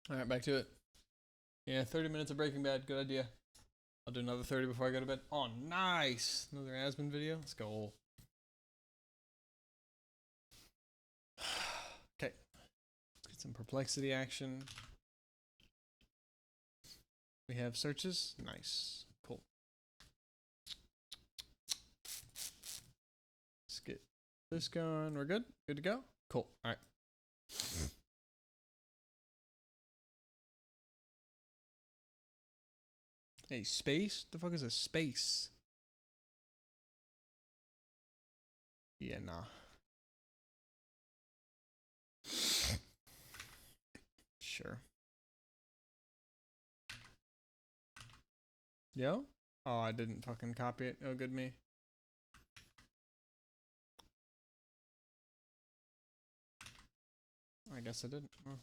All right, back to it. Yeah, 30 minutes of Breaking Bad. Good idea. I'll do another 30 before I go to bed. Oh, nice. Another Asmon video. Let's go. Okay. Let's get some perplexity action. We have searches. Nice. Cool. Let's get this going. We're good? Good to go? Cool. All right. Hey, space? The fuck is a space? Yeah, nah. Sure. Yo? Oh, I didn't fucking copy it. Oh, good me. I guess I didn't. Oh.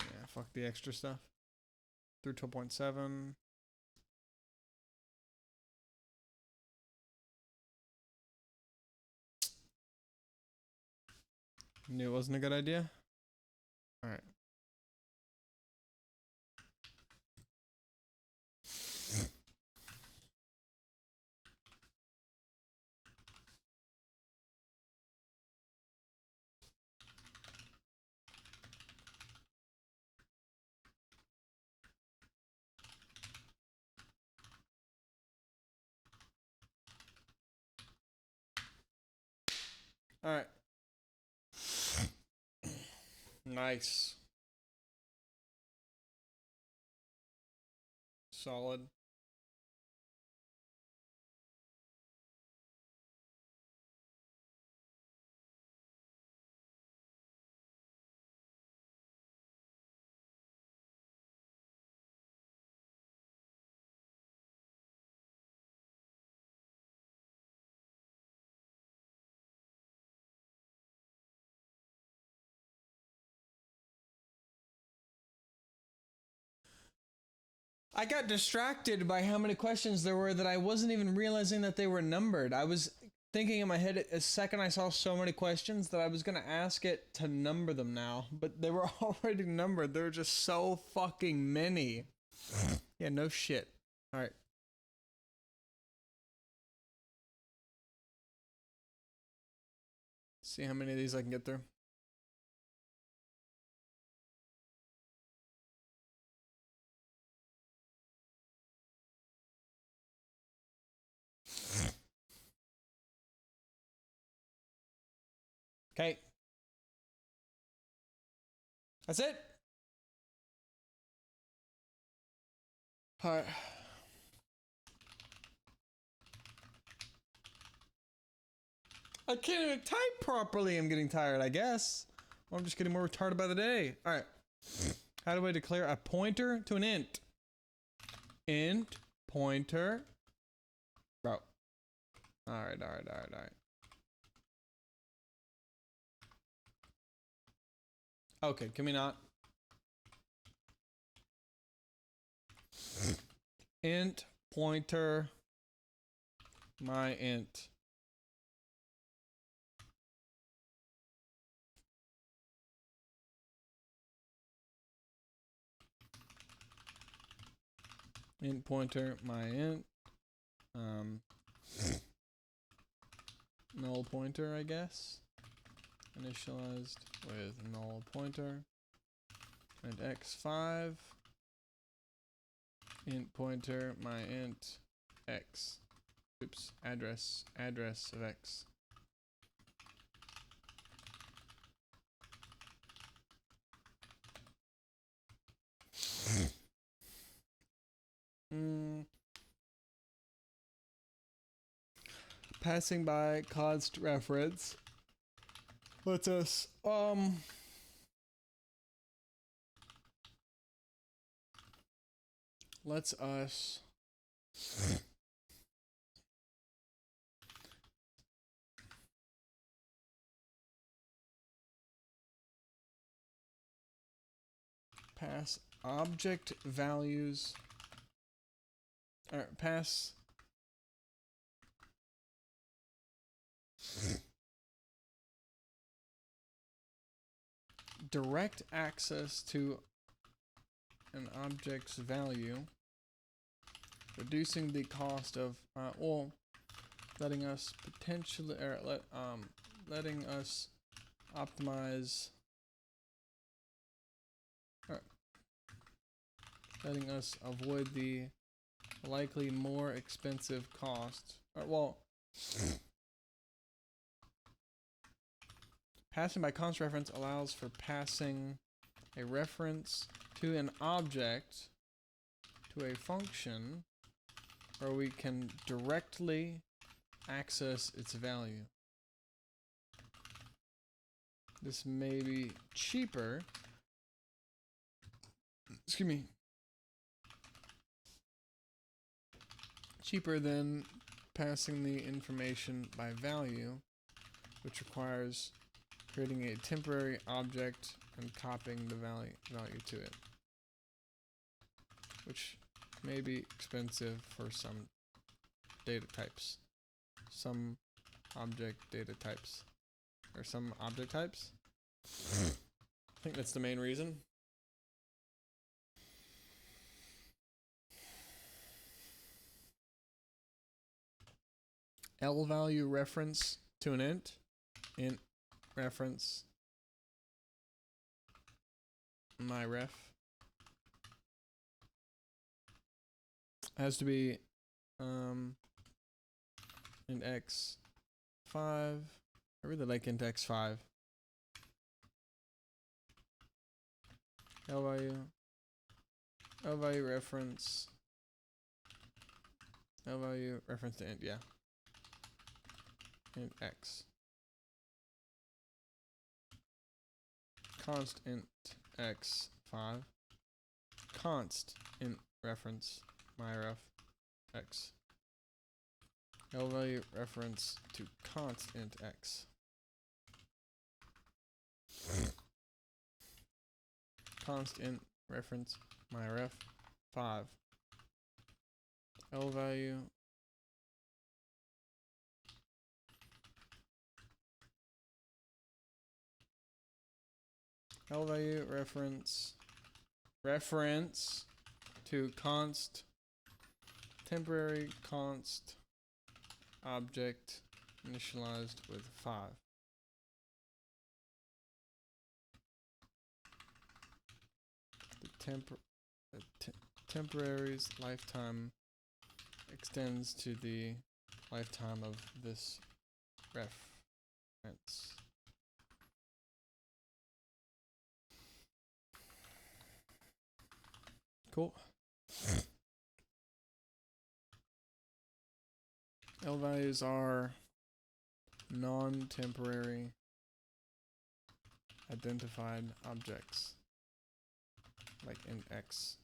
Yeah, fuck the extra stuff. Through 12.7. Knew it wasn't a good idea. All right. All right. Nice. Solid. I got distracted by how many questions there were that I wasn't even realizing that they were numbered. I was thinking in my head a second I saw so many questions that I was going to ask it to number them now, but they were already numbered. There were just so fucking many. Yeah, no shit. All right. See how many of these I can get through. Okay. That's it. All right. I can't even type properly. I'm getting tired, I guess. Or I'm just getting more retarded by the day. All right. How do I declare a pointer to an int? Int pointer. Bro. All right. Okay, can we not? Int pointer my int. Int pointer my int. Null pointer, I guess. Initialized with null pointer. And x5. Int pointer my int x. Oops, address of x. Passing by const reference. Let's us let's us pass object values, or pass direct access to an object's value, reducing the cost of, letting us potentially, letting us optimize, letting us avoid the likely more expensive cost. Passing by const reference allows for passing a reference to an object to a function where we can directly access its value. This may be cheaper, cheaper than passing the information by value, which requires creating a temporary object and copying the value to it, which may be expensive for some data types, some object data types, or some object types. I think that's the main reason. L value reference to an int reference my ref has to be int x5. I really like int x5. L value reference to int, yeah, int x. Const int x5, const int reference my ref x. L value reference to const int x. Const int reference my ref 5. L value reference to const temporary const object initialized with 5. The temporary's lifetime extends to the lifetime of this reference. Cool. L values are non-temporary identified objects, like int x.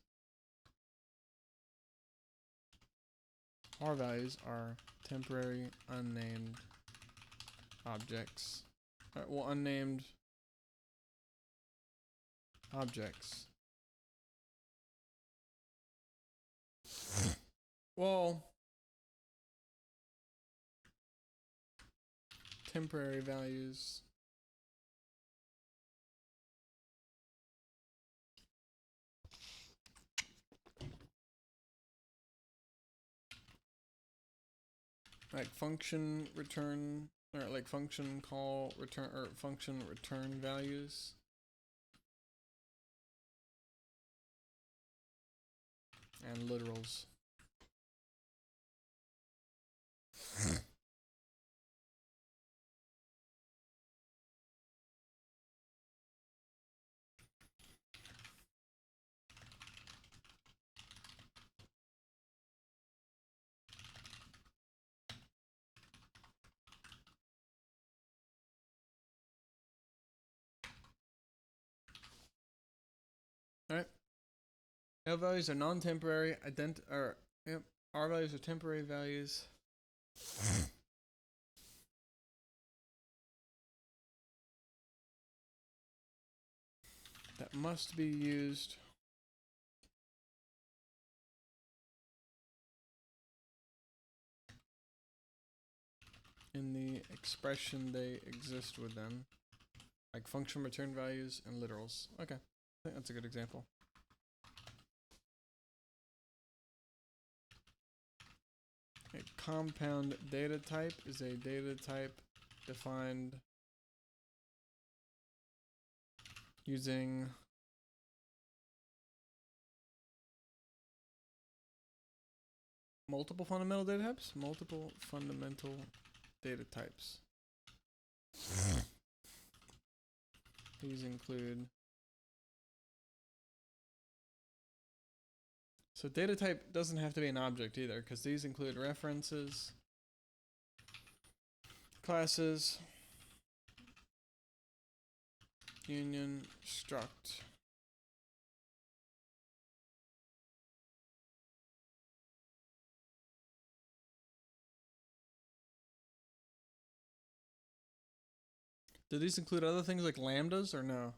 R values are temporary unnamed objects. Unnamed objects. Well, temporary values. Like function return, or like function call return, or function return values. And literals. Alright. L values are non-temporary R values are temporary values. That must be used in the expression they exist within. Like function return values and literals. Okay, I think that's a good example. A compound data type is a data type defined using multiple fundamental data types. Multiple fundamental data types. These include. So data type doesn't have to be an object either, because these include references, classes, union, struct. Do these include other things like lambdas or no?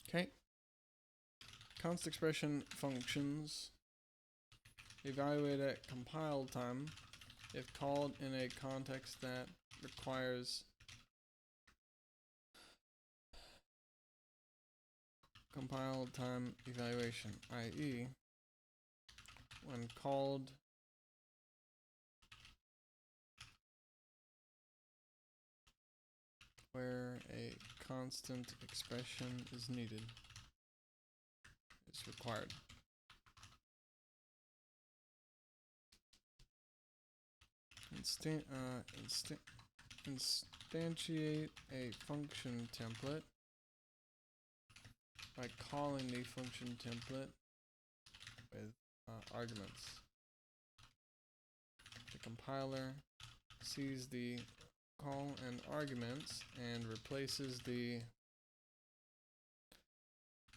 Okay. Const expression functions evaluate at compile time if called in a context that requires compile time evaluation, i.e. when called where a constant expression is needed, is required. Instantiate a function template by calling the function template with arguments. The compiler sees the call and arguments and replaces the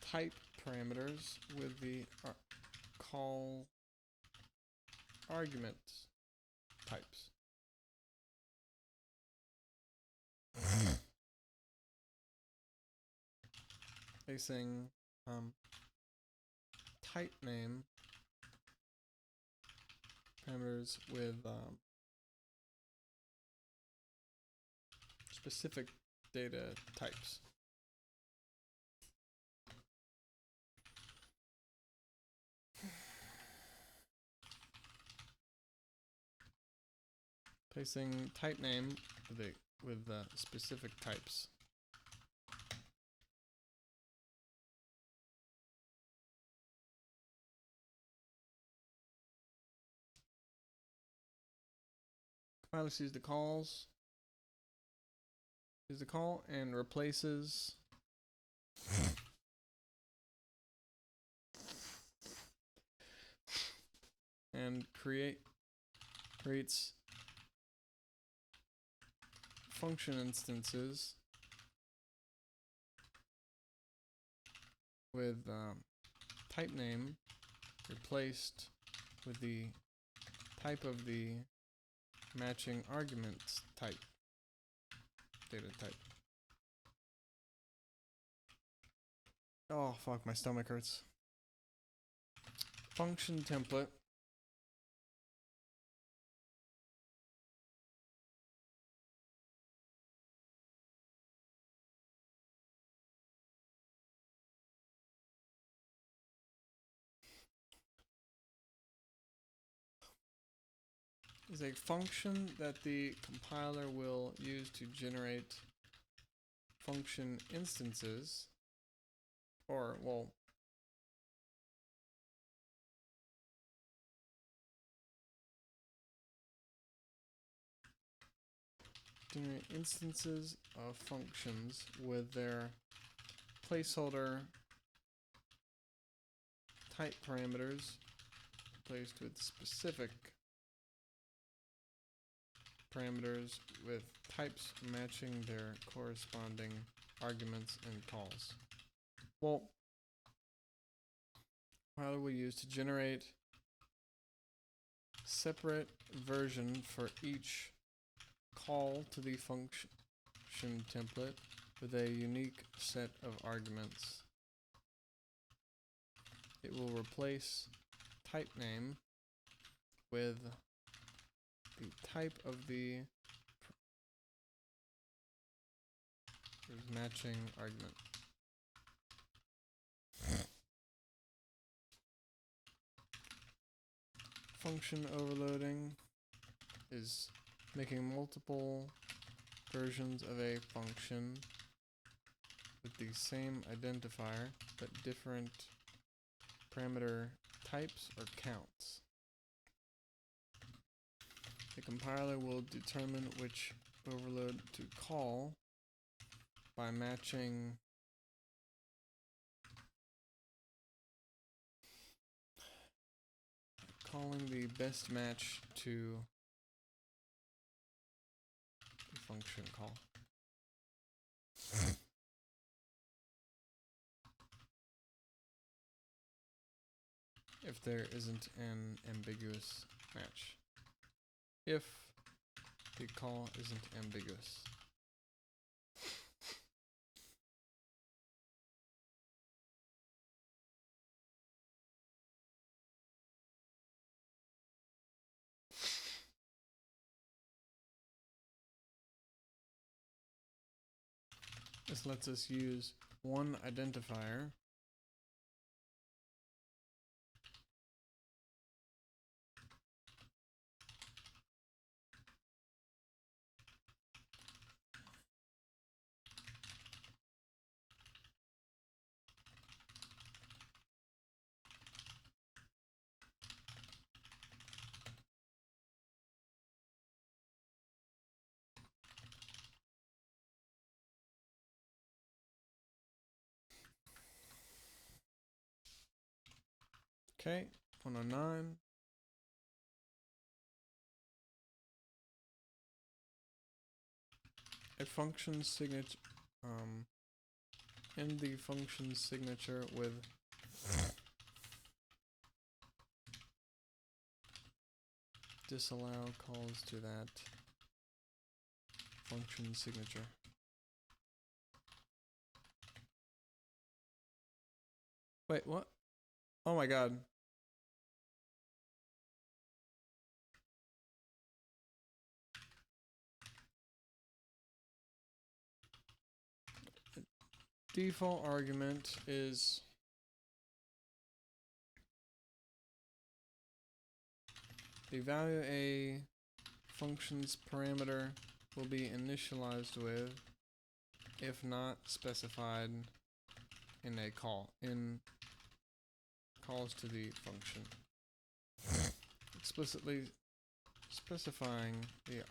type parameters with the call argument types. Placing type name parameters with specific data types. Placing type name with specific types. Compiler sees the calls. Sees the call and replaces and creates function instances with type name replaced with the type of the matching arguments type, data type. Oh fuck, my stomach hurts. Function template is a function that the compiler will use to generate function instances, or, well, generate instances of functions with their placeholder type parameters placed with specific parameters with types matching their corresponding arguments and calls. Well, how do we use to generate separate version for each call to the function template with a unique set of arguments. It will replace type name with the type of the matching argument. Function overloading is making multiple versions of a function with the same identifier but different parameter types or counts. The compiler will determine which overload to call by matching calling the best match to the function call. If there isn't an ambiguous match. If the call isn't ambiguous. This lets us use one identifier Okay, 109. A function signature, end the function signature with disallow calls to that function signature. Wait, what? Oh my god. Default argument is the value a function's parameter will be initialized with if not specified in a call, in calls to the function. Explicitly specifying the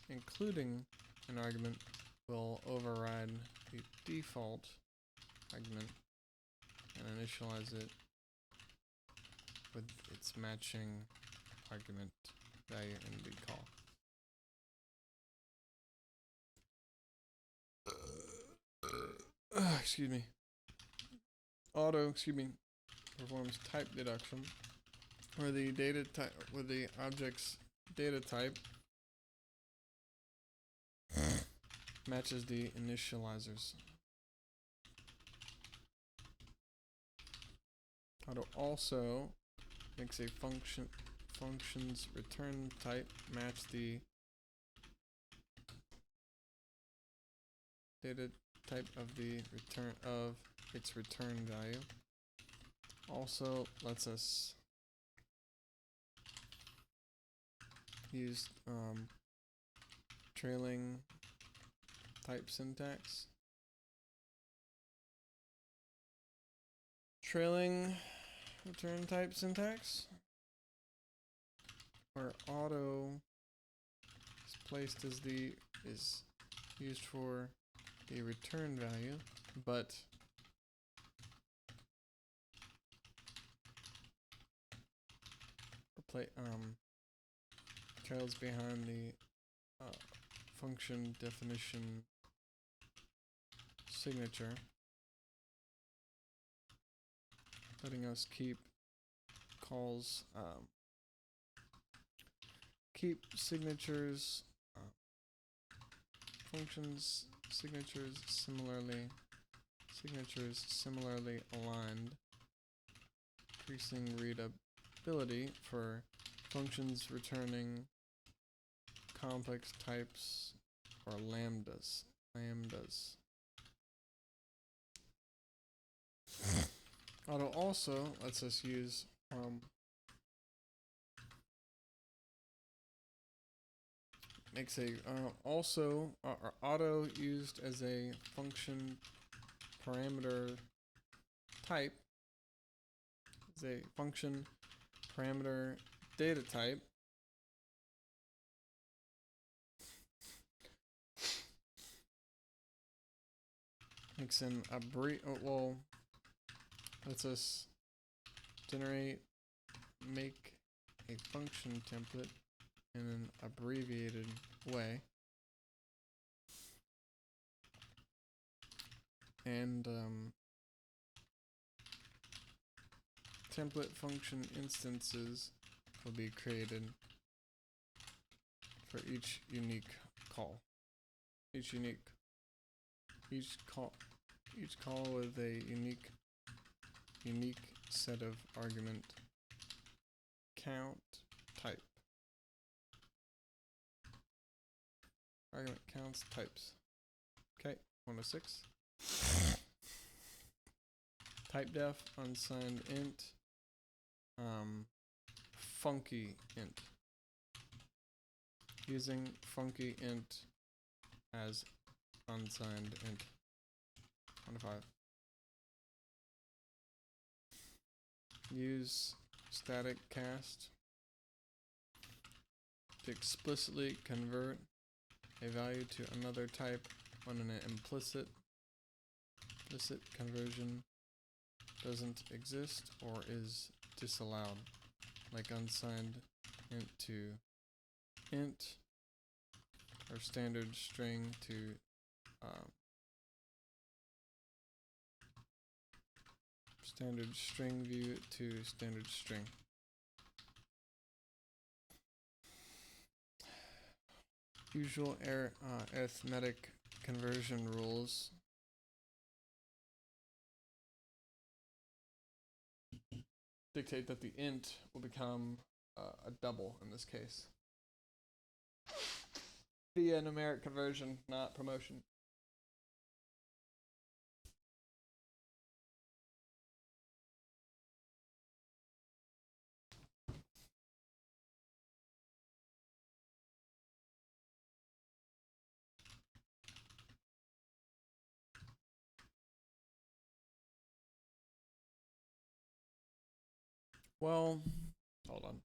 including an argument will override the default argument and initialize it with its matching argument value in the call. Excuse me. Performs type deduction where the data type, where the object's data type matches the initializers. Auto also makes a function's return type match the data type of the return of its return value. Also lets us use trailing type syntax. Trailing return type syntax, where auto is placed as is used for the return value, but trails behind the function definition signature, letting us keep calls, keep signatures, functions signatures similarly aligned, increasing readability for functions returning complex types or lambdas. Auto also lets us use makes a auto used as a function parameter type is a function parameter data type makes an lets us make a function template in an abbreviated way, and template function instances will be created for each unique call. Each call with a unique set of argument count type. Argument counts types. Okay, 106. Type def unsigned int. Funky int. Using funky int as unsigned int. 105. Use static cast to explicitly convert a value to another type when an implicit conversion doesn't exist or is disallowed, like unsigned int to int or standard string to standard string view to standard string. Usual arithmetic conversion rules dictate that the int will become a double in this case via numeric conversion, not promotion. Well, hold on.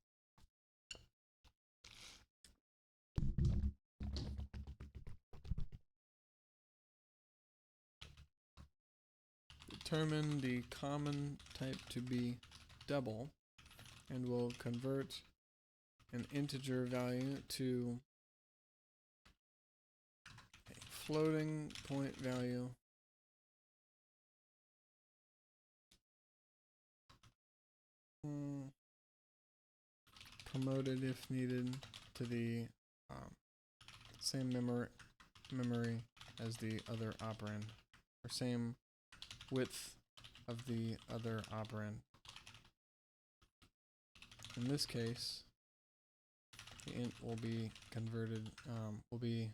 Determine the common type to be double and will convert an integer value to a floating point value promoted if needed to the same memory as the other operand, or same width of the other operand. In this case, the int will be converted, will be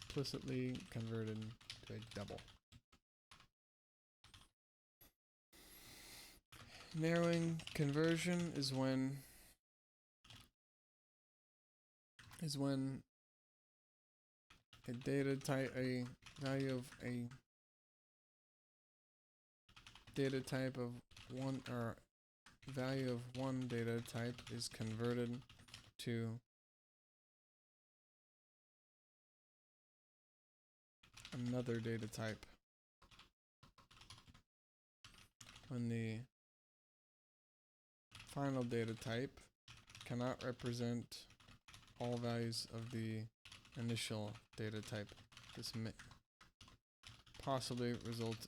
implicitly converted to a double. Narrowing conversion is when a data type, a value of a data type of one, or value of one data type is converted to another data type when the final data type cannot represent all values of the initial data type. This may possibly result,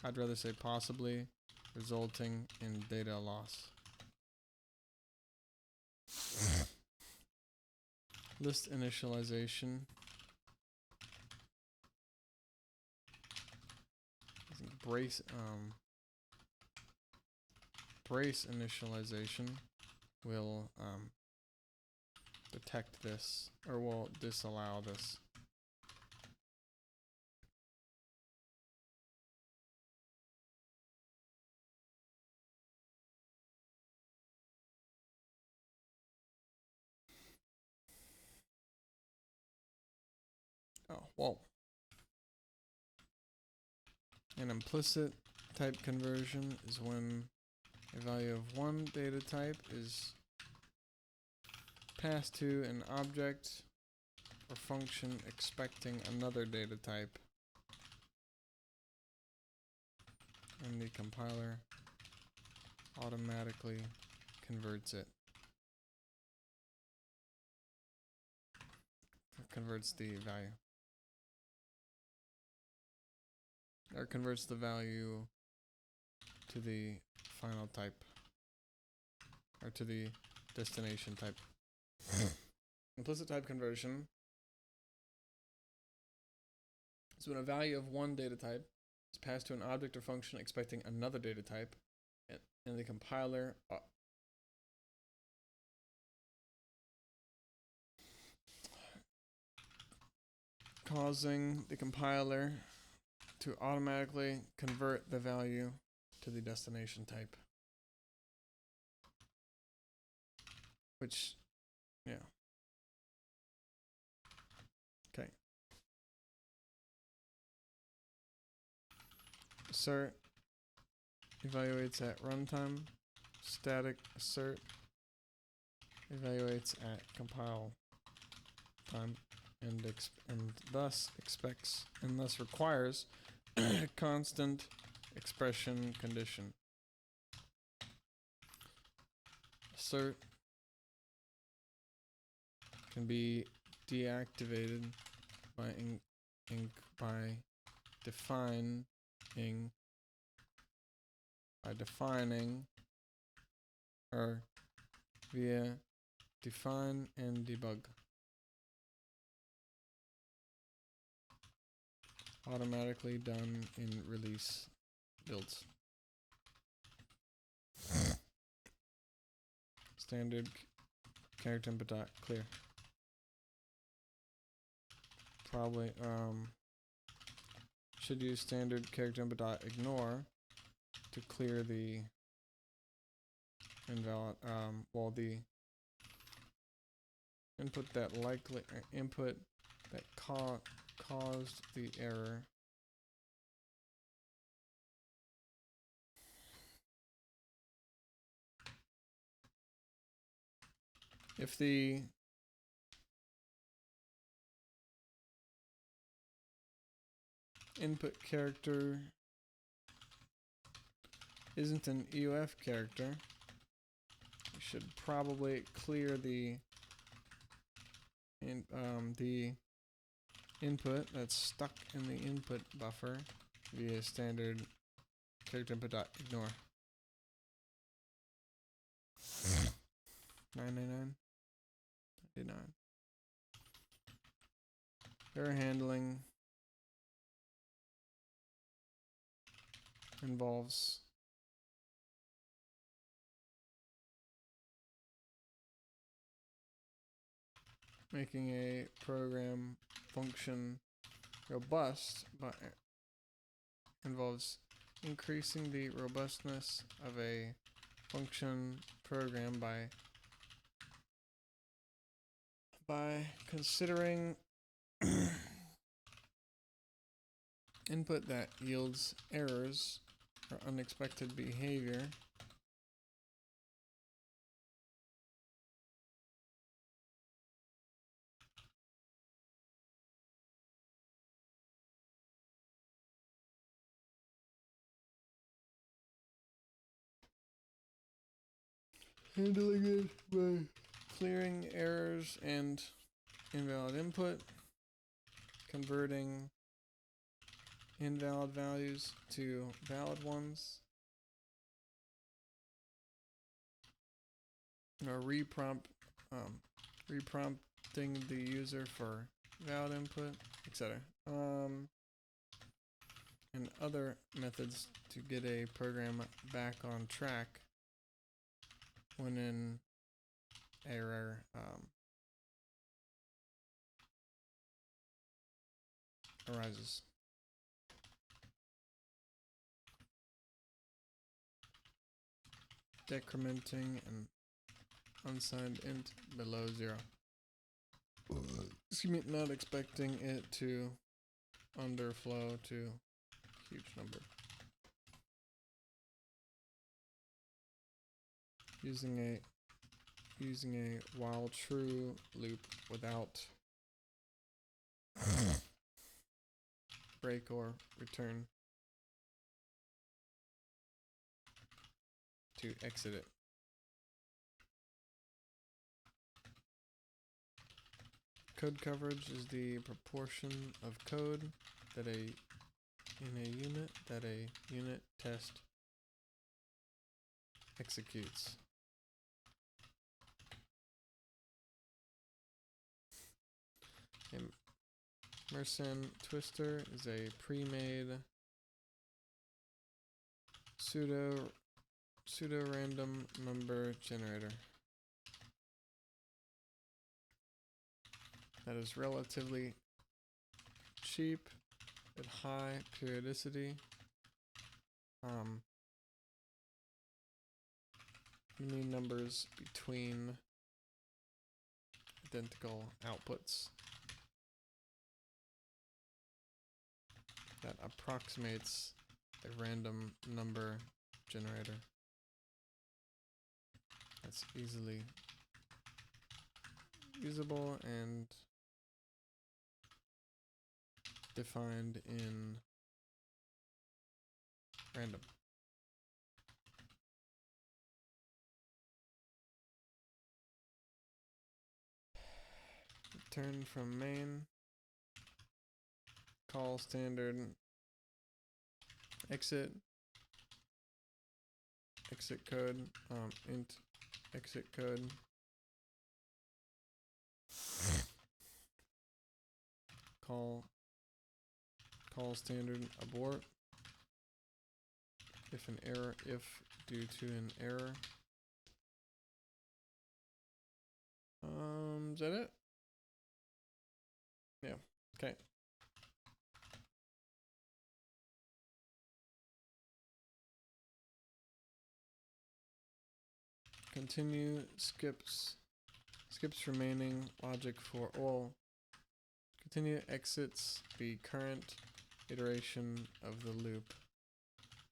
I'd rather say possibly, resulting in data loss. list initialization. I think brace initialization will detect this, or will disallow this. Oh, well. An implicit type conversion is when a value of one data type is passed to an object or function expecting another data type, and the compiler automatically converts it. Converts the value. Or converts the value to the final type, or to the destination type. Implicit type conversion is when a value of one data type is passed to an object or function expecting another data type, and the compiler causing the compiler to automatically convert the value to the destination type. Which, yeah. Okay. Assert evaluates at runtime. Static assert evaluates at compile time, and thus expects, and thus requires constant expression condition. Assert can be deactivated by defining or via define and debug. Automatically done in release builds. Standard character input dot clear. Probably should use standard character input dot ignore to clear the invalid the input that caused the error. If the input character isn't an EUF character, we should probably clear the input that's stuck in the input buffer via standard character input dot ignore. 999. Error handling involves making a program function robust, but involves increasing the robustness of a function program by considering input that yields errors or unexpected behavior handling it by clearing errors and invalid input, converting invalid values to valid ones, or reprompt prompting the user for valid input, etc. And other methods to get a program back on track when an error arises. Decrementing an unsigned int below 0. Excuse me, not expecting it to underflow to huge number. Using a while true loop without break or return to exit it. Code coverage is the proportion of code that a unit test executes. Merson Twister is a pre-made pseudo random number generator that is relatively cheap at high periodicity. You need numbers between identical outputs that approximates a random number generator that's easily usable and defined in random. Return from main, call standard exit code, int exit code, call standard abort if due to an error. Is that it? Yeah, okay. Continue skips remaining logic for all. Continue exits the current iteration of the loop,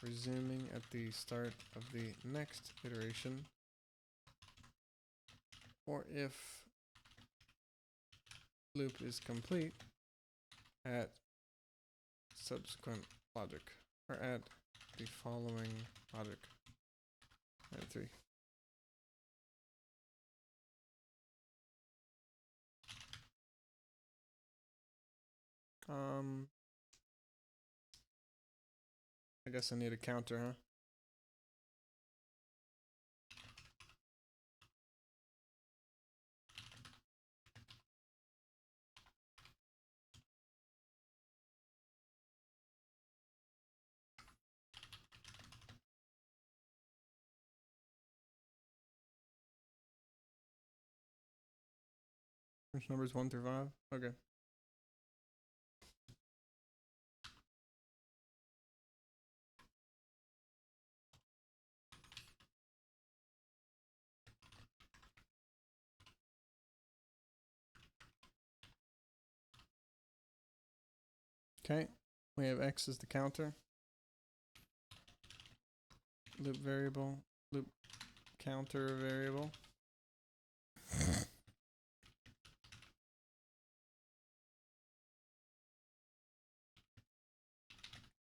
resuming at the start of the next iteration, or if loop is complete, at subsequent logic, or add the following logic. Add 3. I guess I need a counter, huh? Which numbers 1 through 5? Okay. Okay, we have x as the counter. Loop variable, loop counter variable.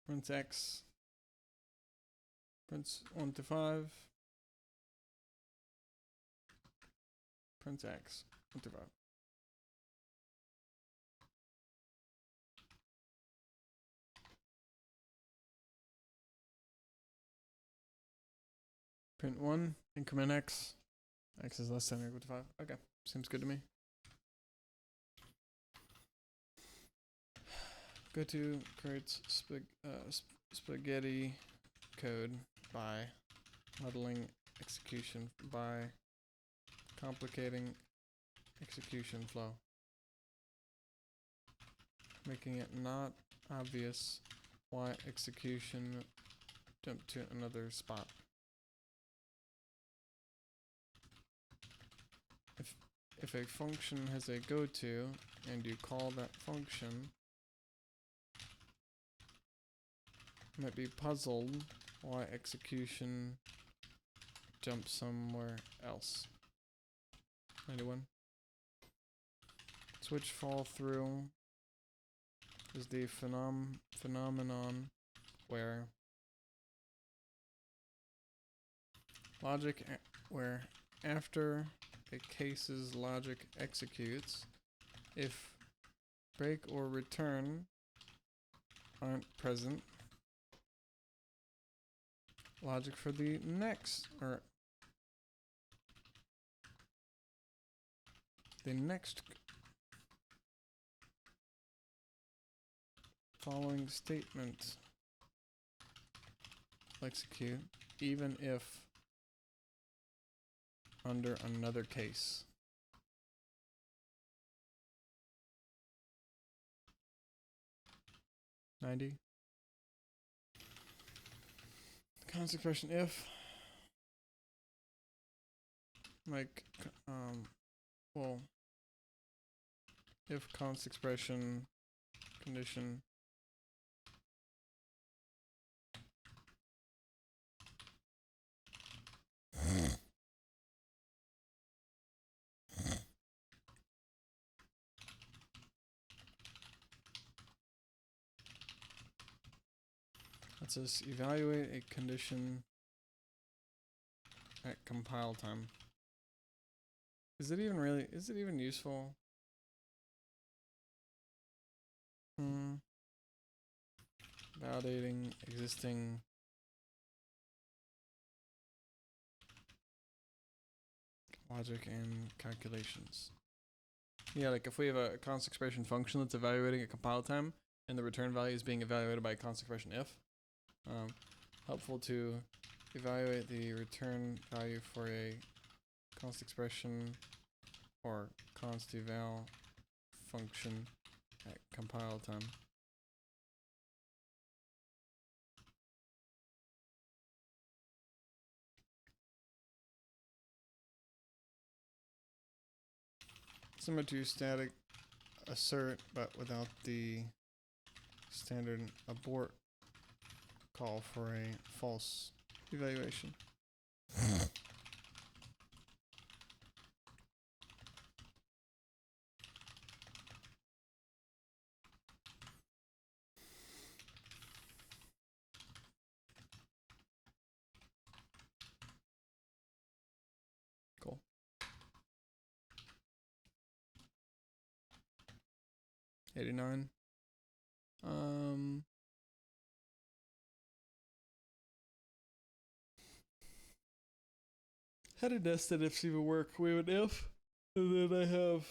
Prints x, prints 1 to 5, prints x, 1 to 5. Print 1, increment x, x is less than or equal to 5. Okay, seems good to me. go to creates spaghetti code by modeling execution by complicating execution flow, making it not obvious why execution jumped to another spot. If a function has a goto and you call that function, you might be puzzled why execution jumps somewhere else. 91. Switch fall through is the phenomenon where where after a case's logic executes, if break or return aren't present, logic for the next following statement will execute even if under another case. (90) Const expression if, like, well, if const expression condition it says evaluate a condition at compile time. Is it even useful? Validating existing logic and calculations. Yeah, like if we have a const expression function that's evaluating at compile time and the return value is being evaluated by a const expression if, helpful to evaluate the return value for a const expression or const eval function at compile time. Similar to static assert, but without the standard abort call for a false evaluation. Cool. (89) how did nested ifs even work? We have an if, and then I have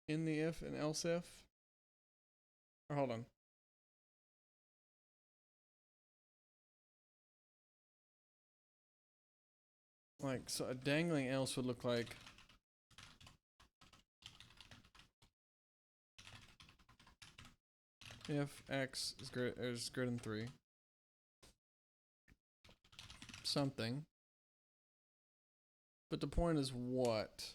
in the if and else if. Or hold on. Like, so a dangling else would look like if x is greater than 3. Something. But the point is what?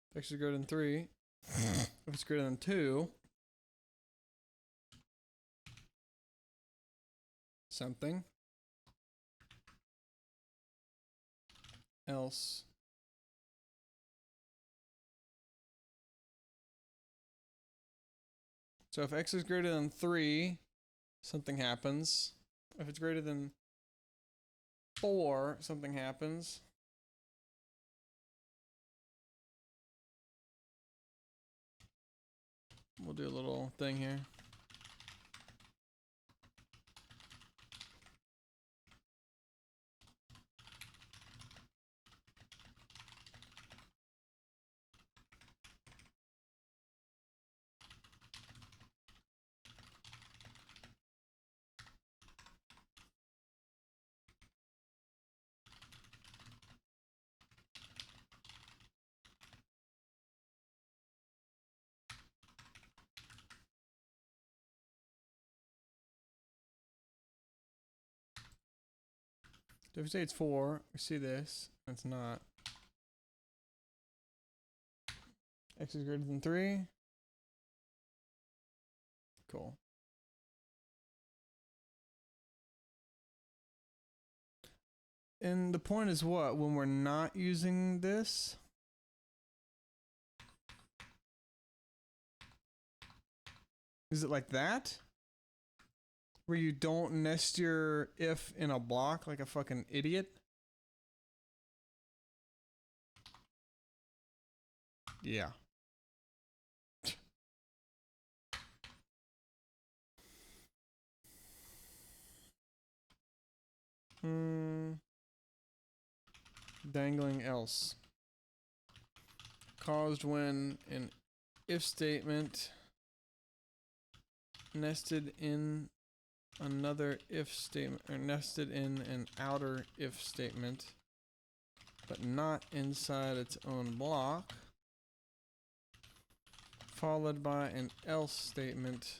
If x is greater than 3. If it's greater than 2. Something. Else. So if x is greater than 3, something happens. If it's greater than 4, something happens. We'll do a little thing here. So if we say it's 4, we see this. It's not. X is greater than 3. Cool. And the point is what? When we're not using this, is it like that? Where you don't nest your if in a block like a fucking idiot? Yeah. Dangling else. Caused when an if statement nested in another if statement, or nested in an outer if statement, but not inside its own block, followed by an else statement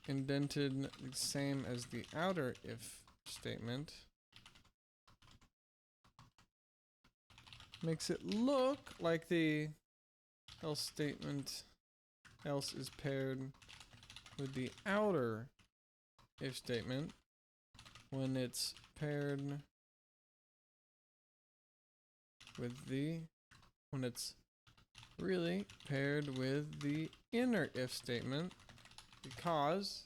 indented the same as the outer if statement, makes it look like the else statement else is paired with the outer if statement when it's paired with the, when it's really paired with the inner if statement, because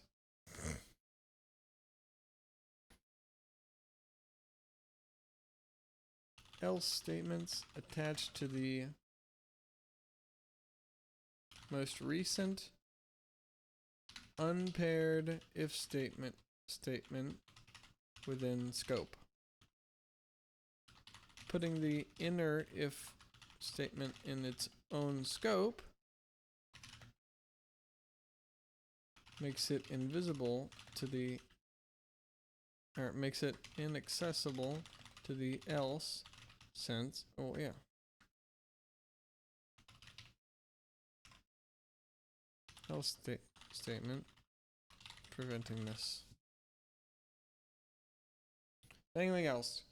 else statements attached to the most recent unpaired if statement within scope. Putting the inner if statement in its own scope makes it invisible to the, or makes it inaccessible to the else sense. Oh yeah. Else statement preventing this. Anything else?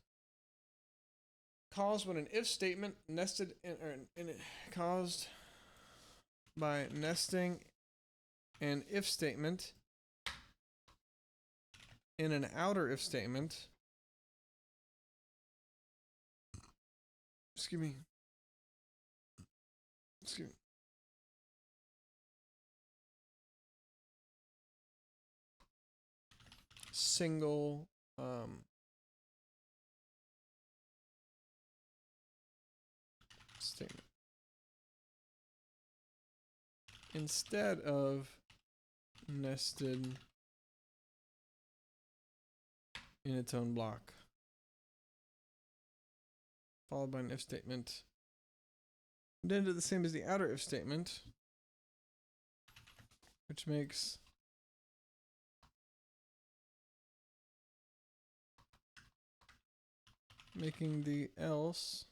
Caused when an if statement nested in, or in it, caused by nesting an if statement in an outer if statement. Excuse me. Excuse me. Single statement instead of nested in its own block, followed by an if statement then do the same as the outer if statement, which makes making the else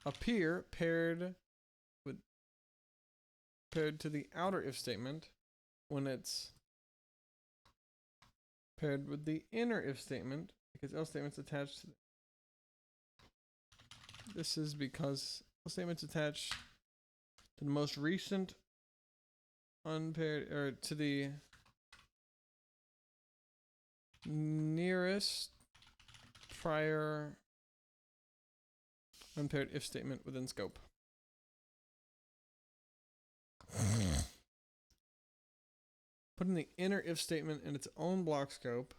appear paired to the outer if statement when it's paired with the inner if statement, because else statement's attached to this is because else statement's attached to the most recent unpaired, or to the nearest prior unpaired if statement within scope. Put in the inner if statement in its own block scope,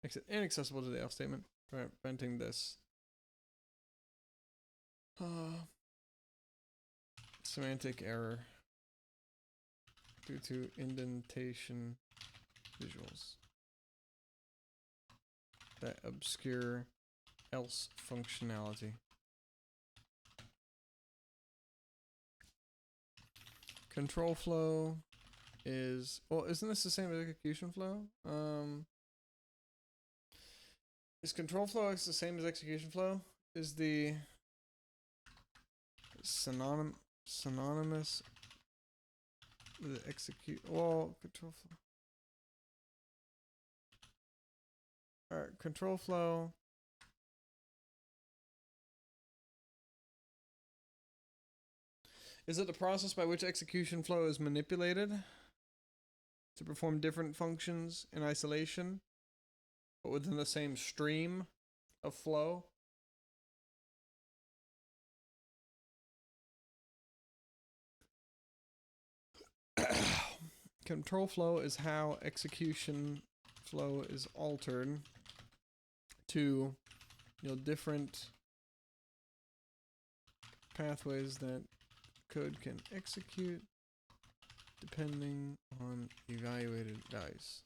makes it inaccessible to the else statement, preventing this. Semantic error due to indentation visuals that obscure else functionality. Control flow is, well, isn't this the same as execution flow? Is control flow the same as execution flow? Is the synonymous with execute, well, control flow. Alright, control flow. Is it the process by which execution flow is manipulated to perform different functions in isolation, but within the same stream of flow? Control flow is how execution flow is altered to, you know, different pathways that code can execute depending on evaluated values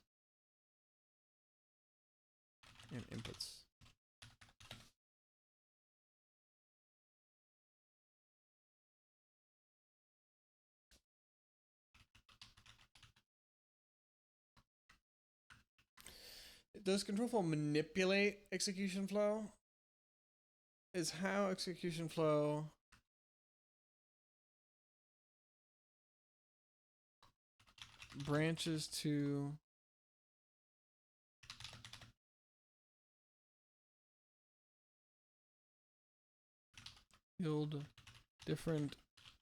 and inputs. Does control flow manipulate execution flow? Is how execution flow branches to yield different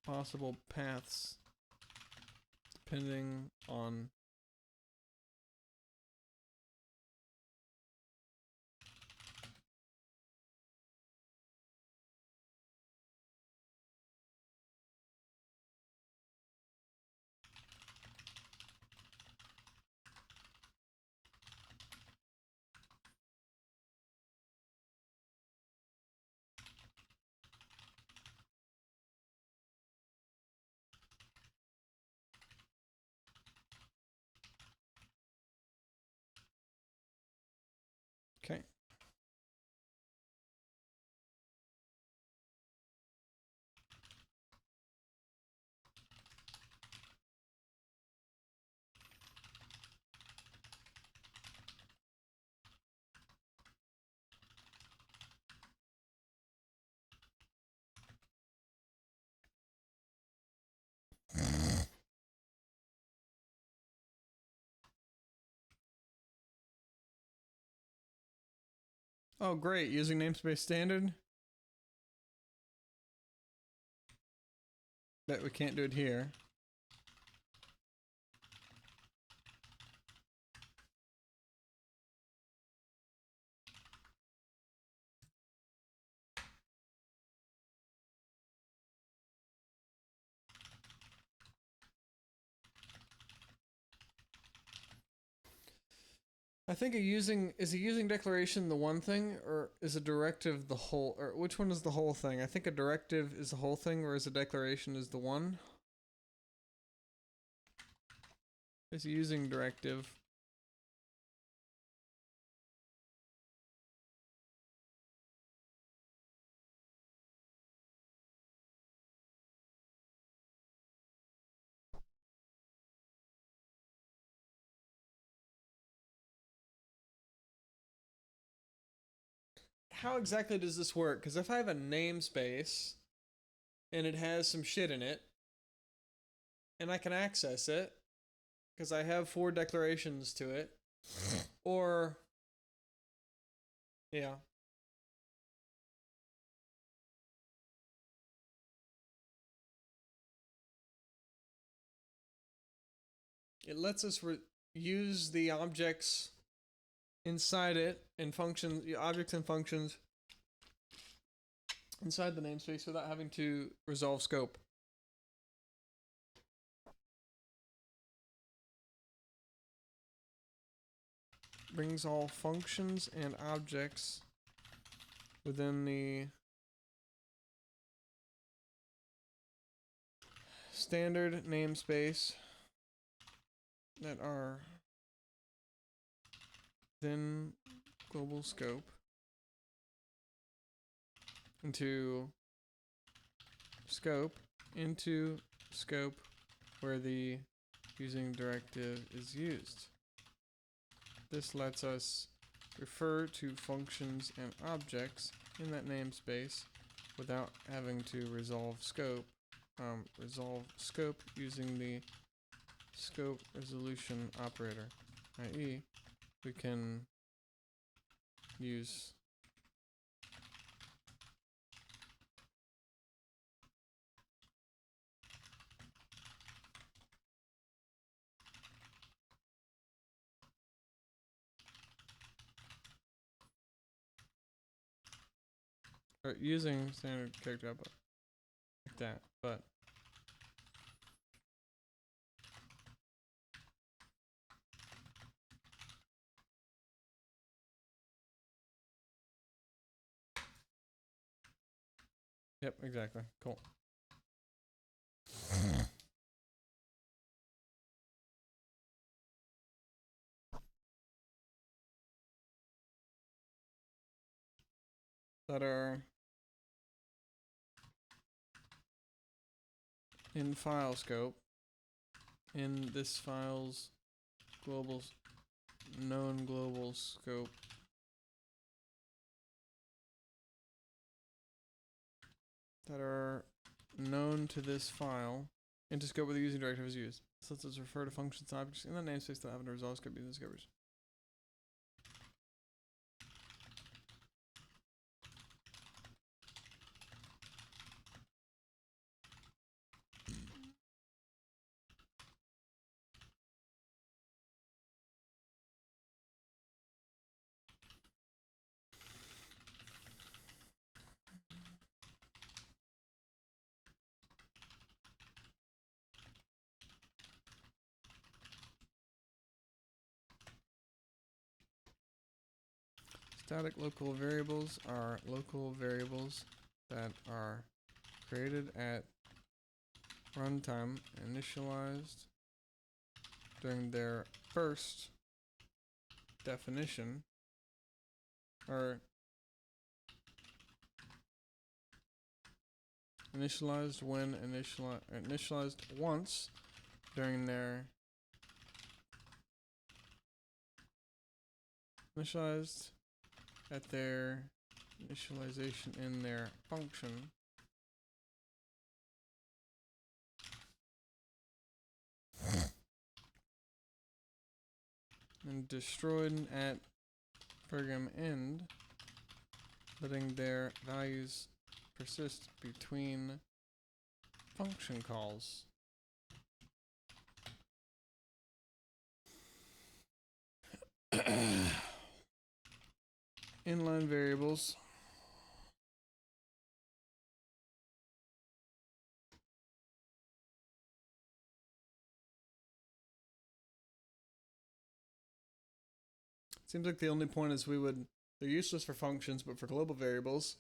possible paths depending on okay. Oh, great. Using namespace standard. Bet we can't do it here. I think is a using declaration the one thing, or is a directive the whole, or which one is the whole thing? I think a directive is the whole thing, whereas a declaration is the one. Is a using directive. How exactly does this work? Because if I have a namespace and it has some shit in it, and I can access it, because I have 4 declarations to it, or yeah. It lets us use the objects inside it and functions, the objects and functions inside the namespace without having to resolve scope. brings all functions and objects within the standard namespace that are within global scope into scope where the using directive is used. This lets us refer to functions and objects in that namespace without having to resolve scope using the scope resolution operator, i.e. we can use or using standard character output like that, but yep, exactly. Cool. That are in file scope in this file's global known global scope that are known to this file into scope where the using directive is used. So let's refer to functions and objects in the namespace that happen to resolve scope using discoveries. Static local variables are local variables that are created at runtime, initialized during their first definition, or initialized when initialized once during their initialized at their initialization in their function and destroyed at program end, letting their values persist between function calls. Inline variables seems like the only point is they're useless for functions, but for global variables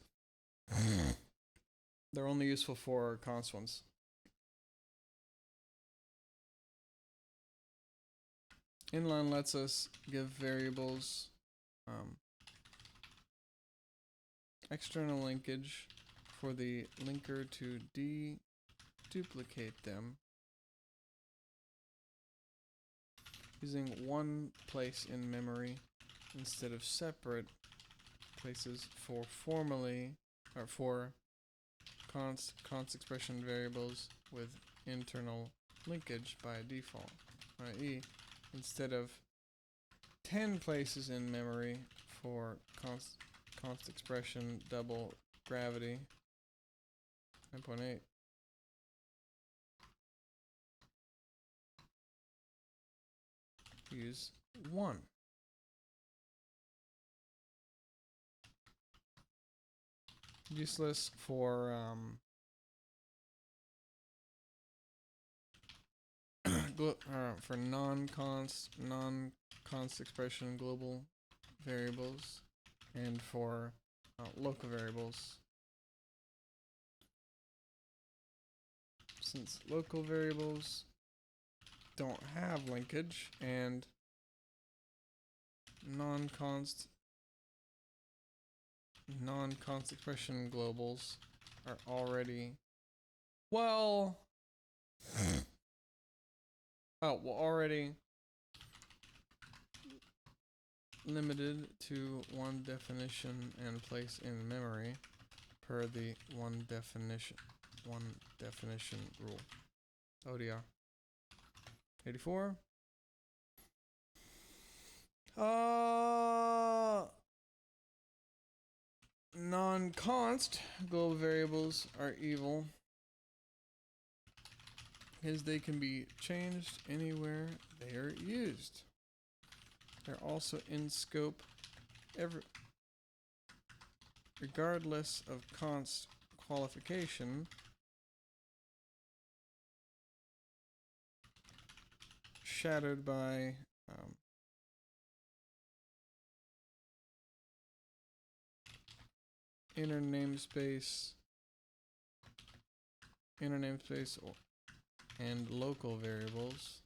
they're only useful for constants. Inline lets us give variables external linkage for the linker to duplicate them using one place in memory instead of separate places for const expression variables with internal linkage by default, i.e. instead of 10 places in memory for const expression double gravity 9.8, use 1. Useless for for non-const expression global variables, and for local variables. Since local variables don't have linkage and non-const expression globals are already already limited to one definition and place in memory per the one definition rule. ODR 84. Non-const global variables are evil because they can be changed anywhere they are used. They're also in scope regardless of const qualification. Shadowed by inner namespace and local variables,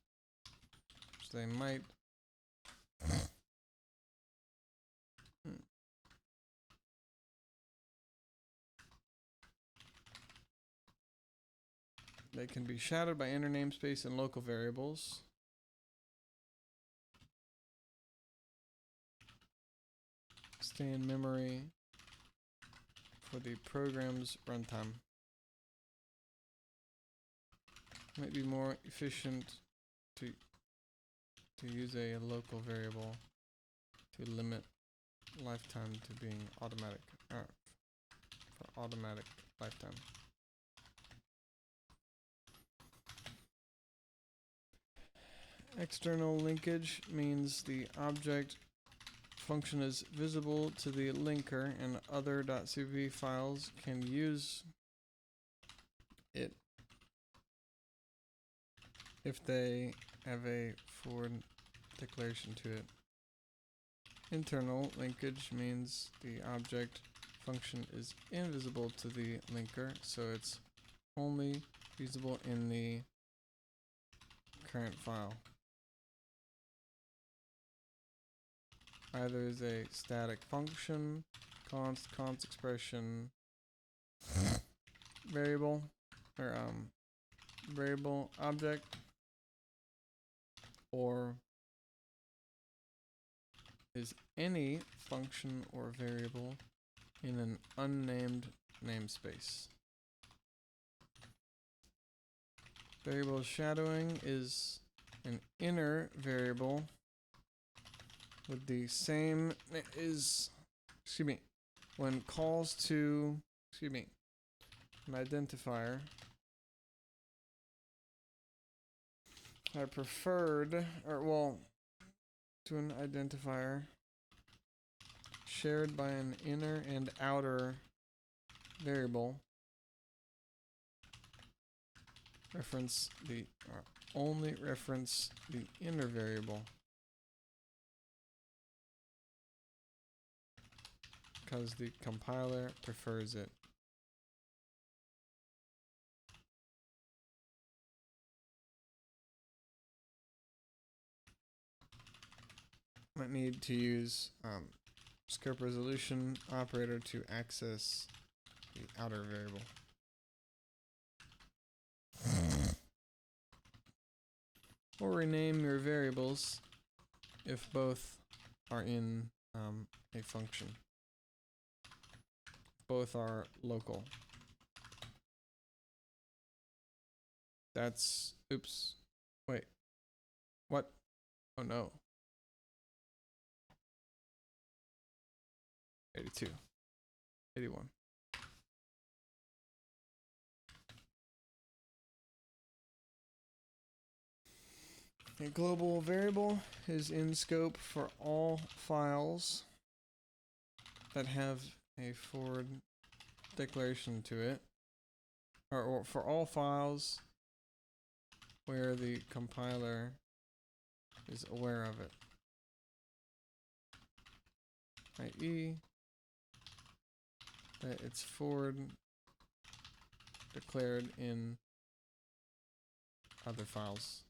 which they might they can be shadowed by inner namespace and local variables. Stay in memory for the program's runtime. Might be more efficient to use a local variable to limit lifetime to being automatic, for automatic lifetime. External linkage means the object function is visible to the linker and other .cpp files can use it if they have a forward declaration to it. Internal linkage means the object function is invisible to the linker, so it's only usable in the current file. Either is a static function, const expression, variable, or variable object, or is any function or variable in an unnamed namespace. Variable shadowing is an inner variable with the same when calls to an identifier are preferred, to an identifier shared by an inner and outer variable. Only reference the inner variable because the compiler prefers it. Might need to use scope resolution operator to access the outer variable. Or rename your variables if both are in a function. Both are local. That's, oops, wait, what? Oh no. 82, 81. A global variable is in scope for all files that have a forward declaration to it, or for all files where the compiler is aware of it, i.e. that it's forward declared in other files.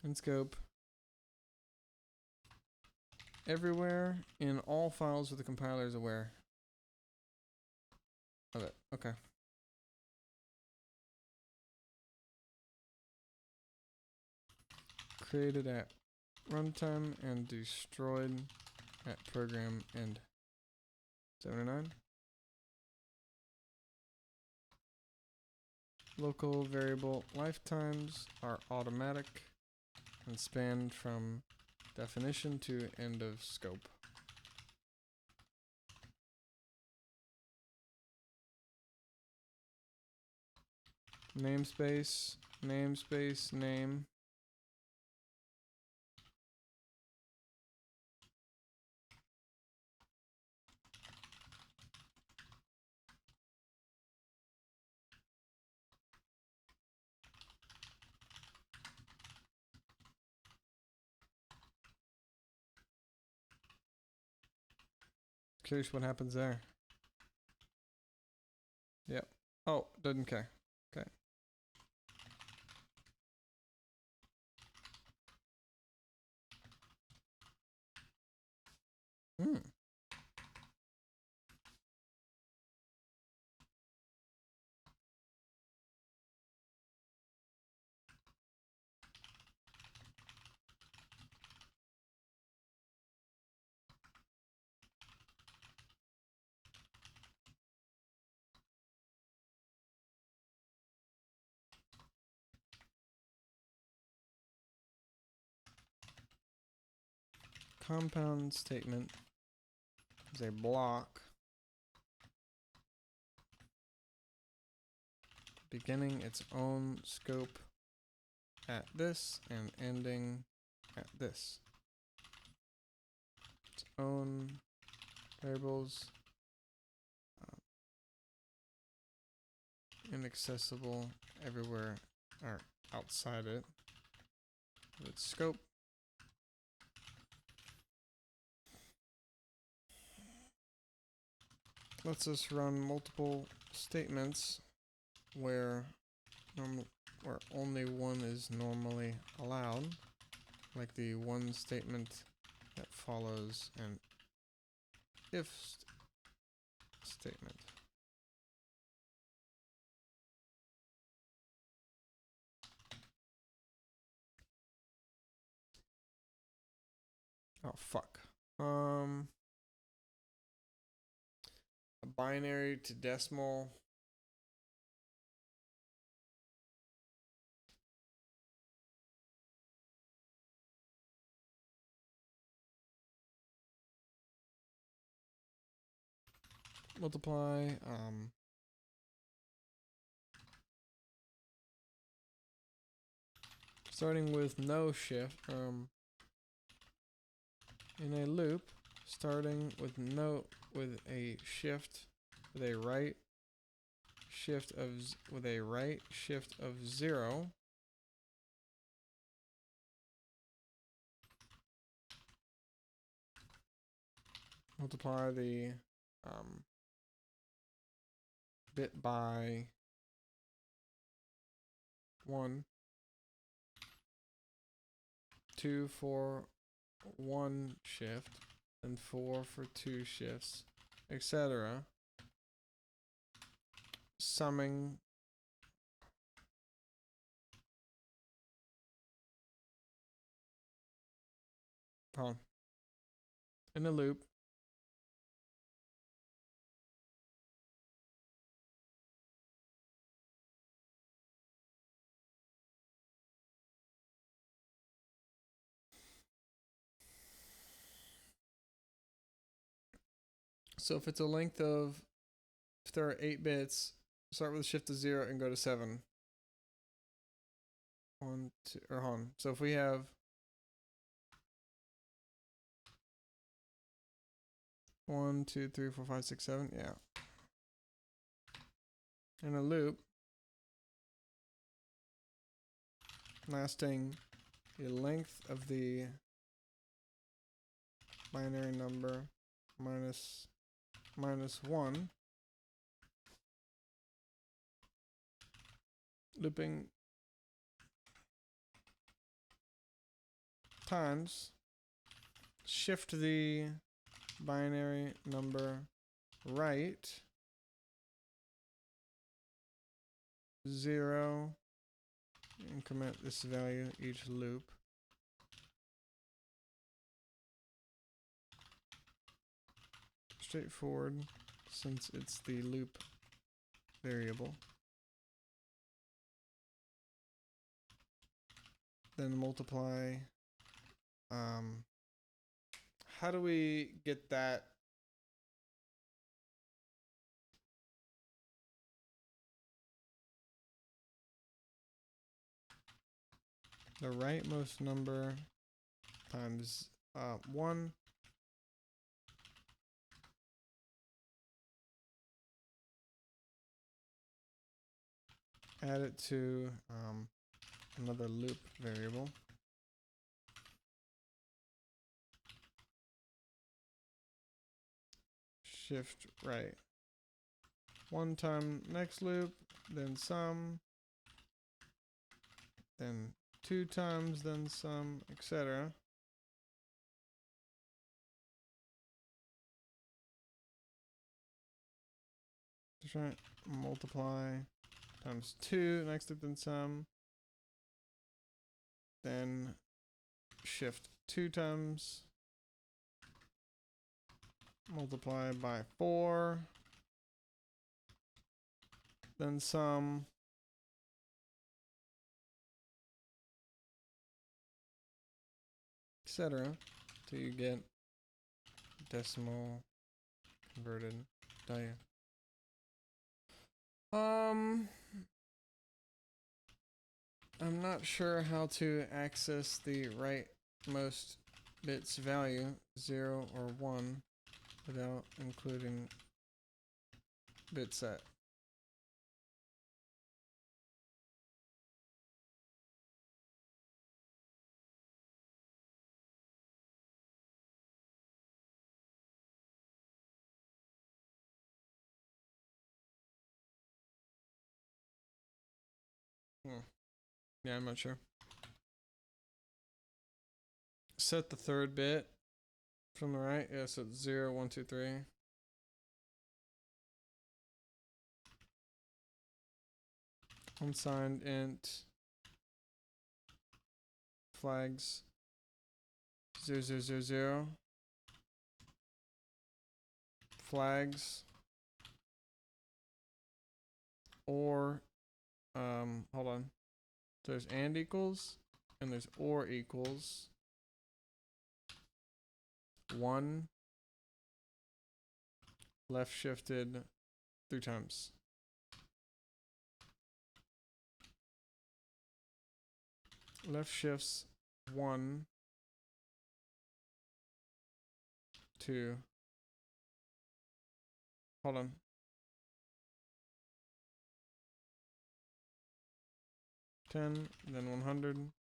In scope, everywhere in all files where the compiler is aware of it. Okay. Created at runtime and destroyed at program end. 79. Local variable lifetimes are automatic and span from definition to end of scope. Namespace, namespace, name. Curious what happens there. Yep. Oh, doesn't care. Okay. Hmm. Compound statement is a block beginning its own scope at this and ending at this. Its own variables, inaccessible everywhere or outside it. Its scope. Lets us run multiple statements where only one is normally allowed, like the one statement that follows an if statement. Oh fuck. A binary to decimal. Multiply, starting with no shift, in a loop, starting with a shift with a right shift of 0. Multiply the bit by 1, 2 for 1 shift, and 4 for 2 shifts, etc. Summing in a loop. So if it's a length of, if there are 8 bits, start with a shift to 0 and go to 7. 1, 2, or hold on. So if we have 1, 2, 3, 4, 5, 6, 7. Yeah. In a loop lasting the length of the binary number minus 1, looping times shift the binary number right 0, increment this value each loop. Straightforward since it's the loop variable. Then multiply. How do we get that? The rightmost number times 1 add it to another loop variable. Shift right. 1 time next loop, then sum, then 2 times, then sum, etc. Just try multiply times 2, next loop, then sum, then shift 2 times, multiply by 4, then sum, etc. till you get decimal converted value. I'm not sure how to access the rightmost bits value, 0 or 1, without including bitset. Yeah, I'm not sure. Set the third bit from the right. Yeah, so it's 0, 1, 2, 3. Unsigned int flags 0, 0, 0, 0. Flags or hold on. There's and equals and there's or equals 1 left shifted 3 times. Left shifts 1, 2. Hold on. Ten, then 100,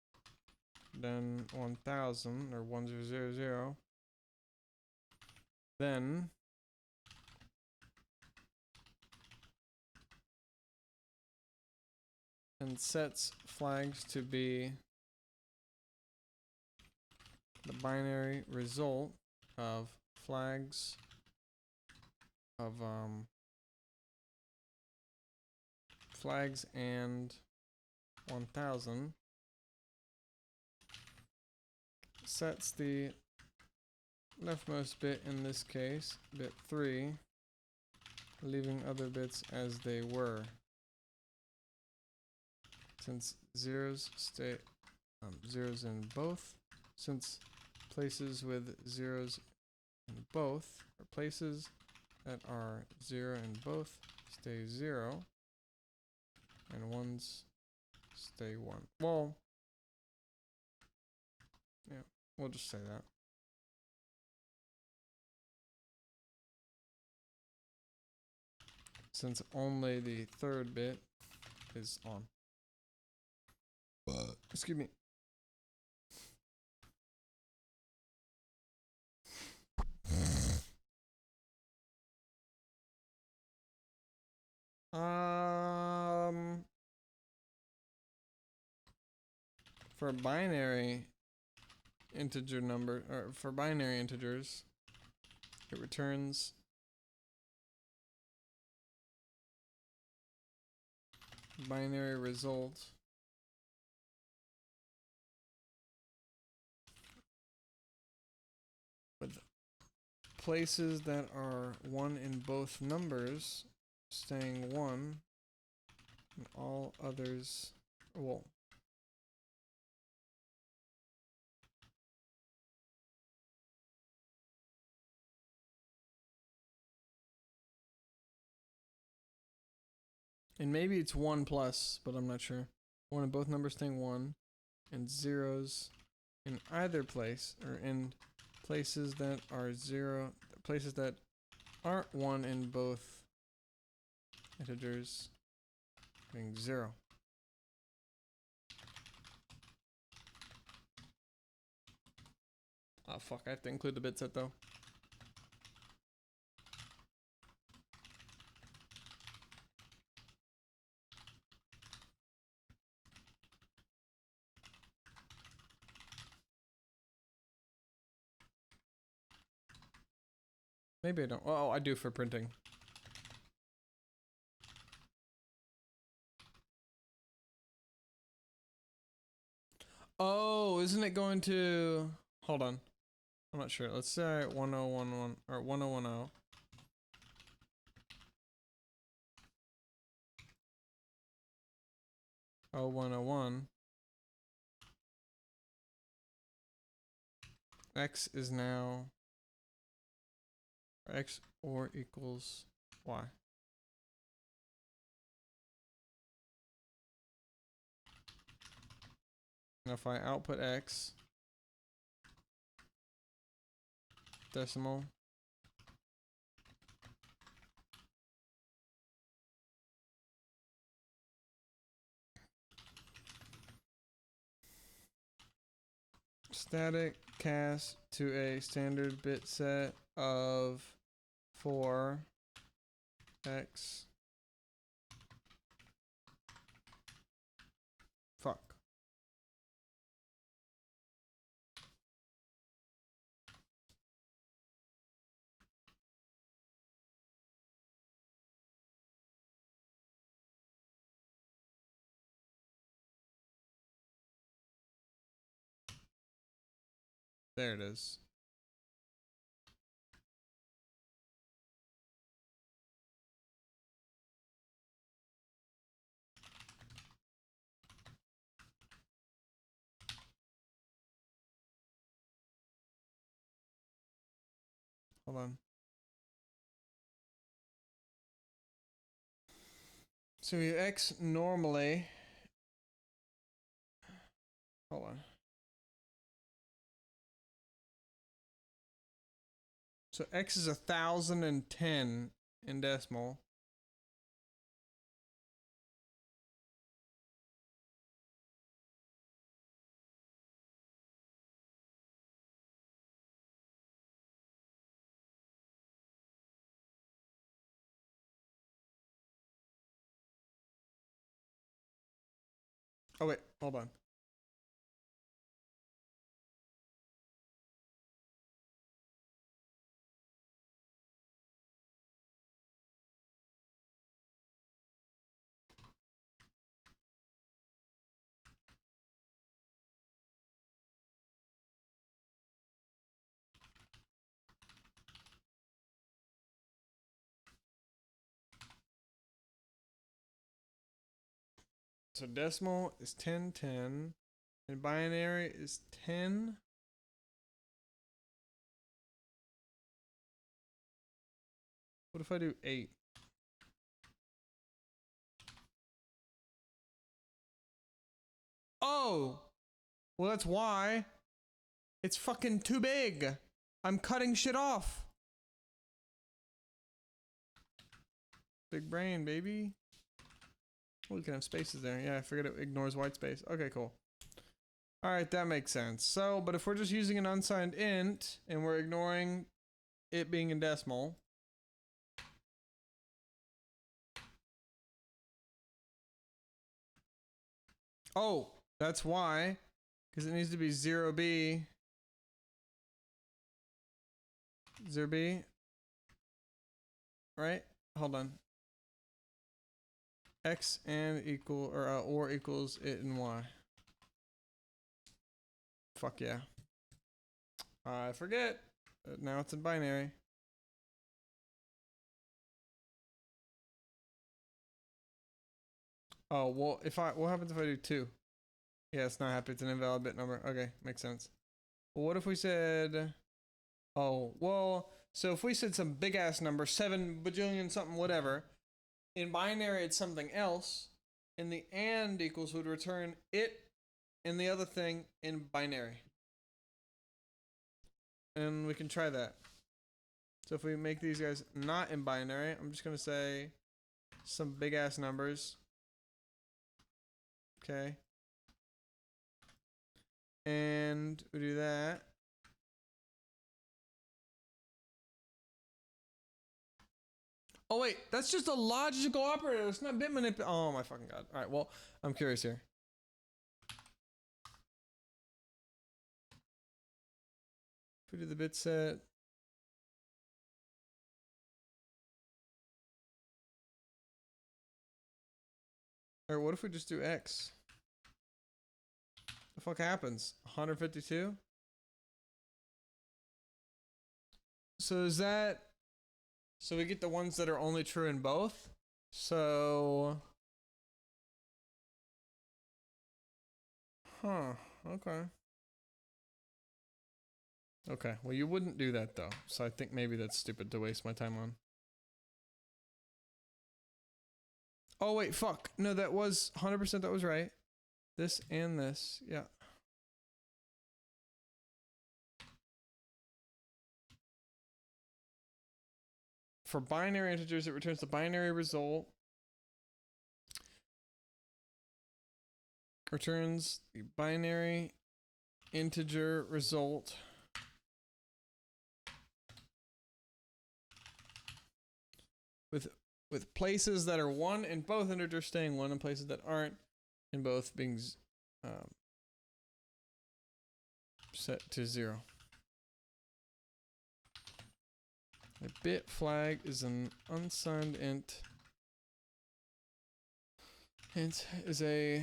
then 1000 or 1000, then and sets flags to be the binary result of flags of flags and 1000. Sets the leftmost bit, in this case bit 3, leaving other bits as they were, since zeros stay zeros in both. Since places with zeros in both, or places that are 0 in both, stay 0, and ones stay 1. Well, yeah, we'll just say that. since only the third bit is on. Excuse me. For binary integer number, or for binary integers, it returns binary result with places that are 1 in both numbers staying 1 and all others, well, and maybe it's 1 plus, but I'm not sure. 1 in both numbers staying 1 and zeros in either place, or in places that are 0, places that aren't 1 in both integers being 0. Oh fuck, I have to include the bitset though. Maybe I don't. Oh, I do for printing. Oh, isn't it going to... Hold on. I'm not sure. Let's say 1011 or 1010. Oh, 101. X is now X or equals Y. Now if I output X, decimal, static cast to a standard bit set of 4 X. Fuck. There it is. Hold on. So we have X normally. Hold on. So X is 1010 in decimal. Oh wait, hold on. So decimal is 1010 and binary is 10. What if I do 8? Oh! Well, that's why. It's fucking too big. I'm cutting shit off. Big brain, baby. Oh, we can have spaces there. Yeah, I forget it ignores white space. Okay, cool. Alright, that makes sense. So, but if we're just using an unsigned int, and we're ignoring it being in decimal, oh, that's why, because it needs to be 0b, 0b, right? Hold on. X and equal, or equals it and y. Fuck yeah. I forget. Now it's in binary. Oh, well, what happens if I do 2? Yeah, it's not happy. It's an invalid bit number. Okay, makes sense. Well, what if we said, oh, well, so if we said some big ass number, 7 bajillion something, whatever, in binary it's something else, and the and equals would return it and the other thing in binary. And we can try that. So if we make these guys not in binary, I'm just going to say some big ass numbers. Okay. And we do that. Oh wait, that's just a logical operator. It's not bit manip. Oh my fucking god. All right, well, I'm curious here. If we do the bit set. Or what if we just do X? The fuck happens? 152? So is that... So we get the ones that are only true in both? So... Huh, okay. Okay, well you wouldn't do that though, so I think maybe that's stupid to waste my time on. Oh wait, fuck. No, that was 100% that was right. This and this, yeah. For binary integers, it returns the binary result. Returns the binary integer result with places that are 1 in both integers staying 1 and places that aren't in both being set to 0. A bit flag is an unsigned int. Int is a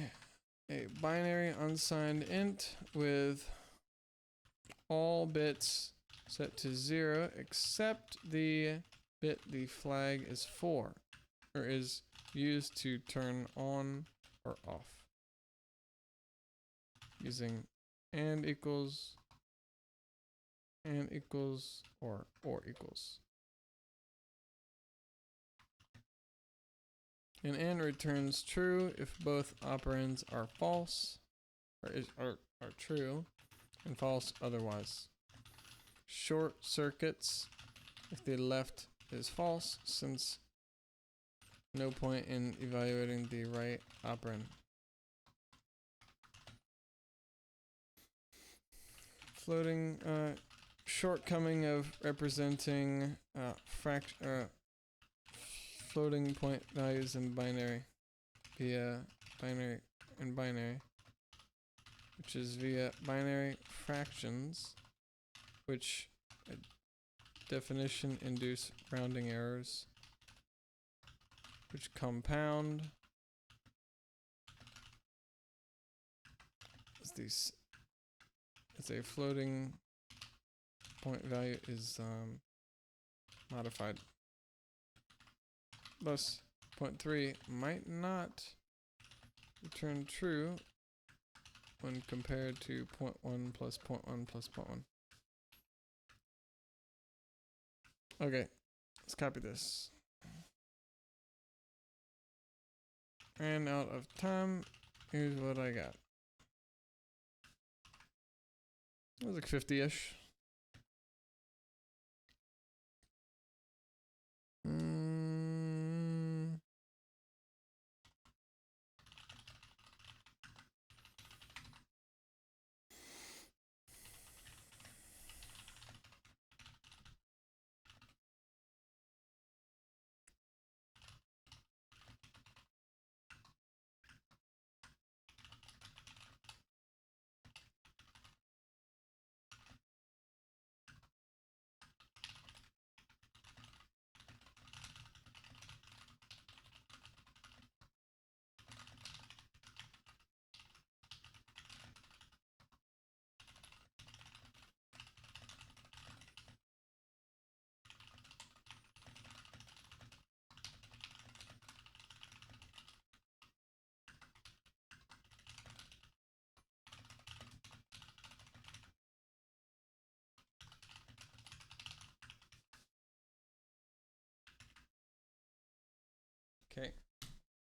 binary unsigned int with all bits set to 0 except the bit the flag is for, or is used to turn on or off. Using and equals, or equals. And returns true if both operands are false, or are true, and false otherwise. Short circuits if the left is false, since no point in evaluating the right operand. Floating shortcoming of representing floating point values in binary via binary, which is via binary fractions, which definition induce rounding errors, which compound as a floating point value is modified. Thus, 0.3 might not return true when compared to 0.1 plus 0.1 plus 0.1. Okay, let's copy this. Ran out of time. Here's what I got. It was like 50-ish.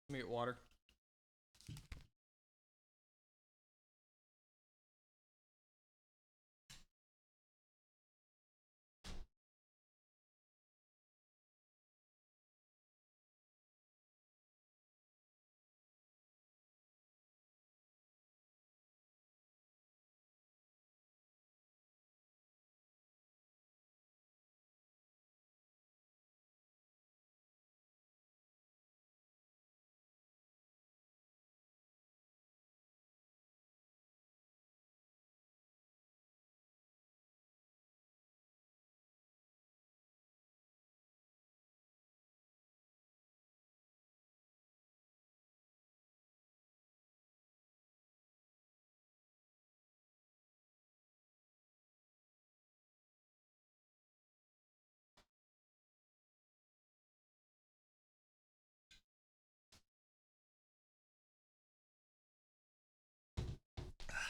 Let me get water.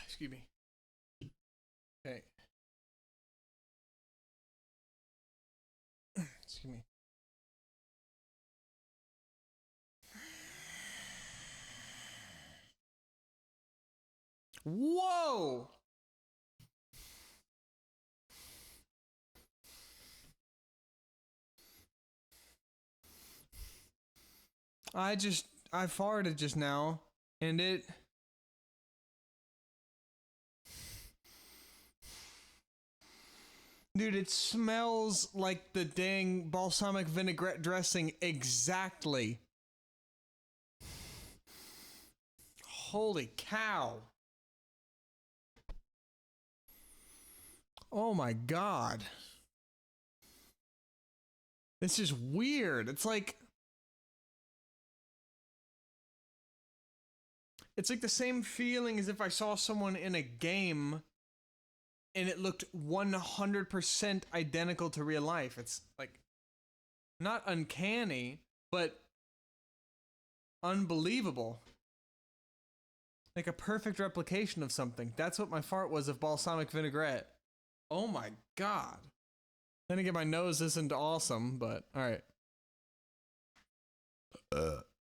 Excuse me. Okay. Excuse me. Whoa! I farted just now, and it... Dude, it smells like the dang balsamic vinaigrette dressing exactly. Holy cow. Oh my god. It's just weird. It's like the same feeling as if I saw someone in a game and it looked 100% identical to real life. It's like not uncanny, but unbelievable. Like a perfect replication of something. That's what my fart was of balsamic vinaigrette. Oh my god. Then again, my nose isn't awesome, but alright.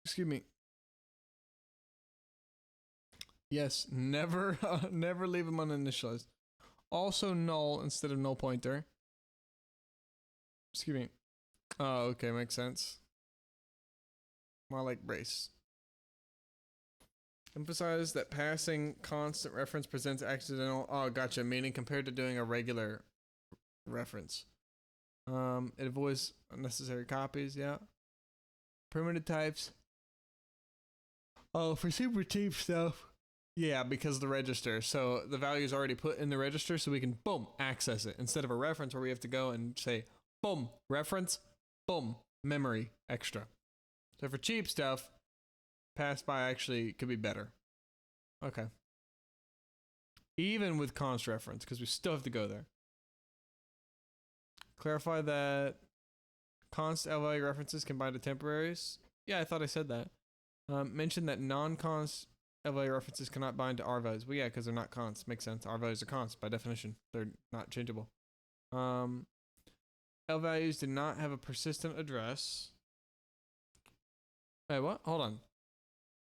Excuse me. Yes, never never leave them uninitialized. Also null instead of null pointer. Excuse me. Oh, okay, makes sense. More like brace. Emphasize that passing constant reference presents accidental. Oh, gotcha. Meaning compared to doing a regular reference. It avoids unnecessary copies. Yeah. Primitive types. Oh, for super cheap stuff. Yeah, because the register. So the value is already put in the register, so we can boom access it instead of a reference where we have to go and say boom reference, boom memory extra. So for cheap stuff, pass by actually could be better. Okay. Even with const reference, because we still have to go there. Clarify that const L value references can bind to temporaries. Yeah, I thought I said that. Mention that non-const L value references cannot bind to R values. Well, yeah, because they're not consts. Makes sense. R values are consts by definition. They're not changeable. L values do not have a persistent address. Wait, what? Hold on.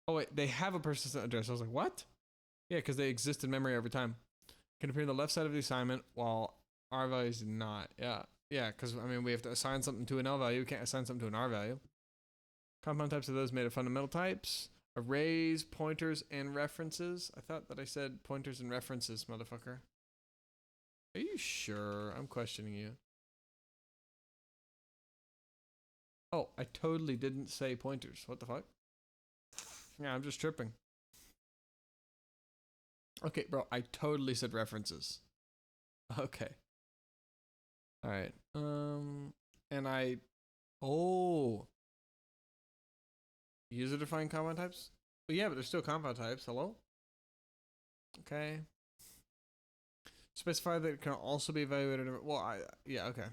Oh, wait, they have a persistent address. I was like, what? Yeah, because they exist in memory over time. Can appear on the left side of the assignment, while R values do not. Yeah, yeah, because, I mean, we have to assign something to an L value. We can't assign something to an R value. Compound types are those made of fundamental types. Arrays, pointers, and references. I thought that I said pointers and references, motherfucker. Are you sure? I'm questioning you. Oh, I totally didn't say pointers. What the fuck? Yeah, I'm just tripping. Okay, bro, I totally said references. Okay. Alright. And I... Oh. User-defined compound types? Well, yeah, but there's still compound types. Hello? Okay. Specify that it can also be evaluated... Well, yeah, okay.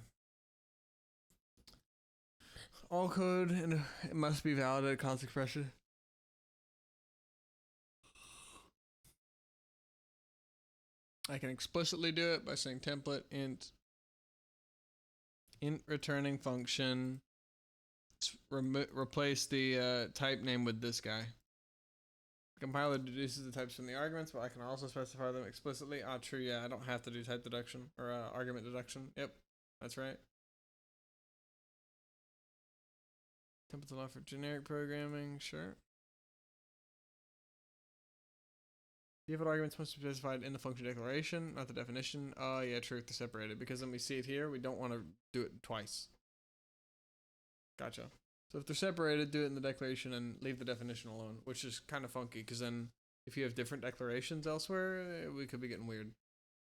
All code, and it must be validated const expression. I can explicitly do it by saying template int returning function Replace the type name with this guy. The compiler deduces the types from the arguments, but I can also specify them explicitly. Ah, true, yeah, I don't have to do type deduction, or argument deduction. Yep, that's right. Templates allow for generic programming, sure. Default arguments must be specified in the function declaration, not the definition. Oh, yeah, true, they're separated. Because then we see it here, we don't want to do it twice. Gotcha. So if they're separated, do it in the declaration and leave the definition alone, which is kind of funky, because then if you have different declarations elsewhere, we could be getting weird.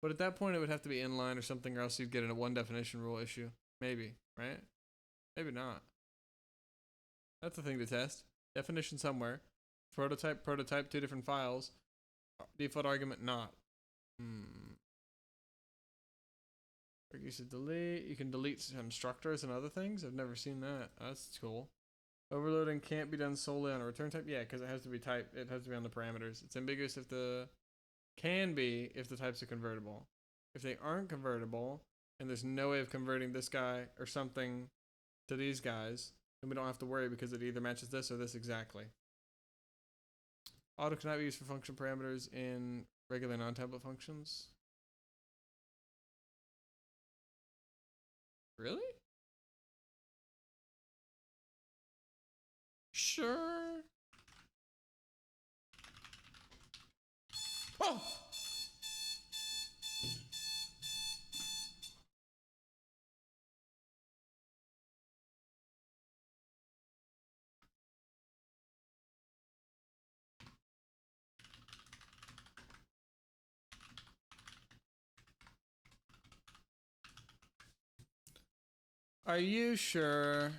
But at that point, it would have to be inline or something, or else you'd get in a one definition rule issue. Maybe, right? Maybe not. That's the thing to test. Definition somewhere. Prototype, two different files. Default argument not. You should delete. You can delete constructors and other things. I've never seen that. That's cool. Overloading can't be done solely on a return type. Yeah, because it has to be type. It has to be on the parameters. It's ambiguous if the can be if the types are convertible. If they aren't convertible and there's no way of converting this guy or something to these guys, then we don't have to worry because it either matches this or this exactly. Auto cannot be used for function parameters in regular non-tablet functions. Really? Sure. Oh! Are you sure?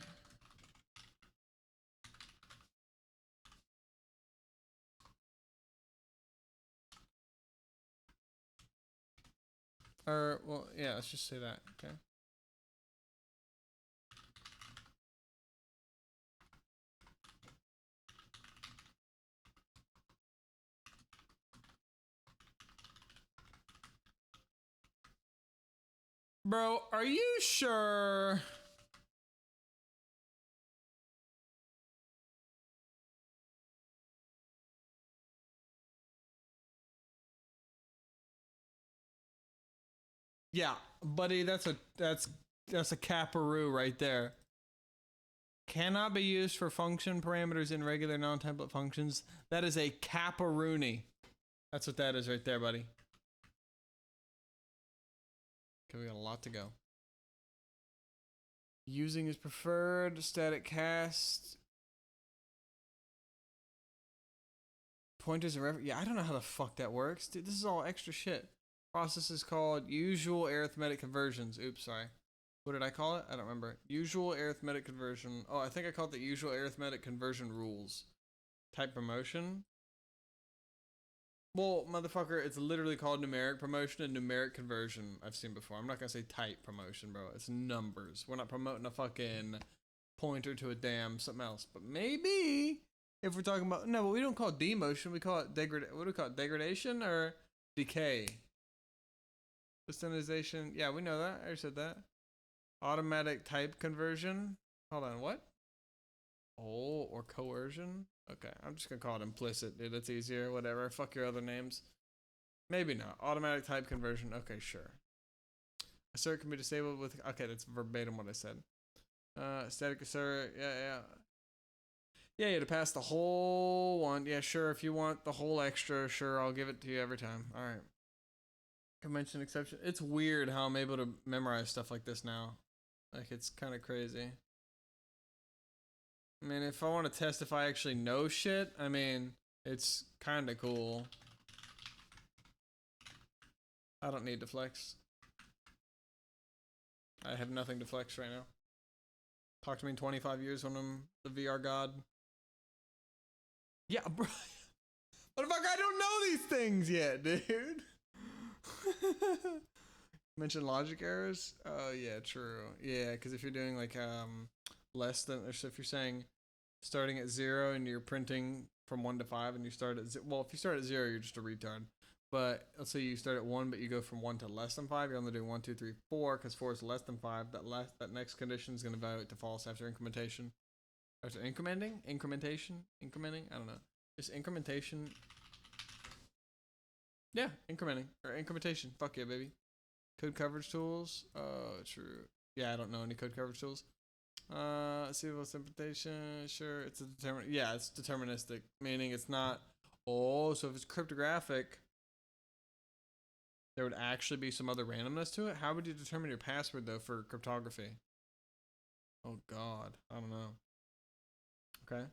Or, well, yeah, let's just say that, okay? Bro, are you sure? Yeah, buddy, that's a caparoo right there. Cannot be used for function parameters in regular non-template functions. That is a caparoony. That's what that is right there, buddy. Okay, we got a lot to go. Using is preferred. Static cast. Pointers and reference. Yeah, I don't know how the fuck that works. Dude, this is all extra shit. Process is called usual arithmetic conversions. Oops, sorry. What did I call it? I don't remember. Usual arithmetic conversion. Oh, I think I called it the usual arithmetic conversion rules. Type promotion. Well, motherfucker, it's literally called numeric promotion and numeric conversion. I've seen before. I'm not gonna say type promotion, bro. It's numbers. We're not promoting a fucking pointer to a damn something else. But maybe if we're talking about no, but we don't call it demotion. We call it what do we call it? Degradation or decay? Systemization. Yeah, we know that. I already said that. Automatic type conversion. Hold on, what? Oh, or coercion? Okay, I'm just gonna call it implicit, dude. That's easier. Whatever. Fuck your other names. Maybe not. Automatic type conversion. Okay, sure. Assert can be disabled with. Okay, that's verbatim what I said. Static assert. Yeah, to pass the whole one. Yeah, sure. If you want the whole extra, sure, I'll give it to you every time. All right. Convention exception. It's weird how I'm able to memorize stuff like this now. Like, it's kind of crazy. I mean, if I want to test if I actually know shit, I mean, it's kind of cool. I don't need to flex. I have nothing to flex right now. Talk to me in 25 years when I'm the VR god. Yeah, bro. Motherfucker, I don't know these things yet, dude. Mention logic errors? Oh, yeah, true. Yeah, because if you're doing like less than, or so if you're saying starting at 0 and you're printing from 1 to 5 and you start at well, if you start at 0, you're just a retard. But let's say you start at 1, but you go from 1 to less than 5. You're only doing 1, 2, 3, 4 because 4 is less than 5. That next condition is going to evaluate to false after incrementation. Or is it incrementing? Incrementation? Incrementing? I don't know. Is incrementation? Yeah, incrementing. Or incrementation. Fuck yeah, baby. Code coverage tools? True. Yeah, I don't know any code coverage tools. Serial implementation. Sure, it's a yeah, it's deterministic, meaning it's not. Oh, so if it's cryptographic, there would actually be some other randomness to it. How would you determine your password though for cryptography? Oh God, I don't know. Okay.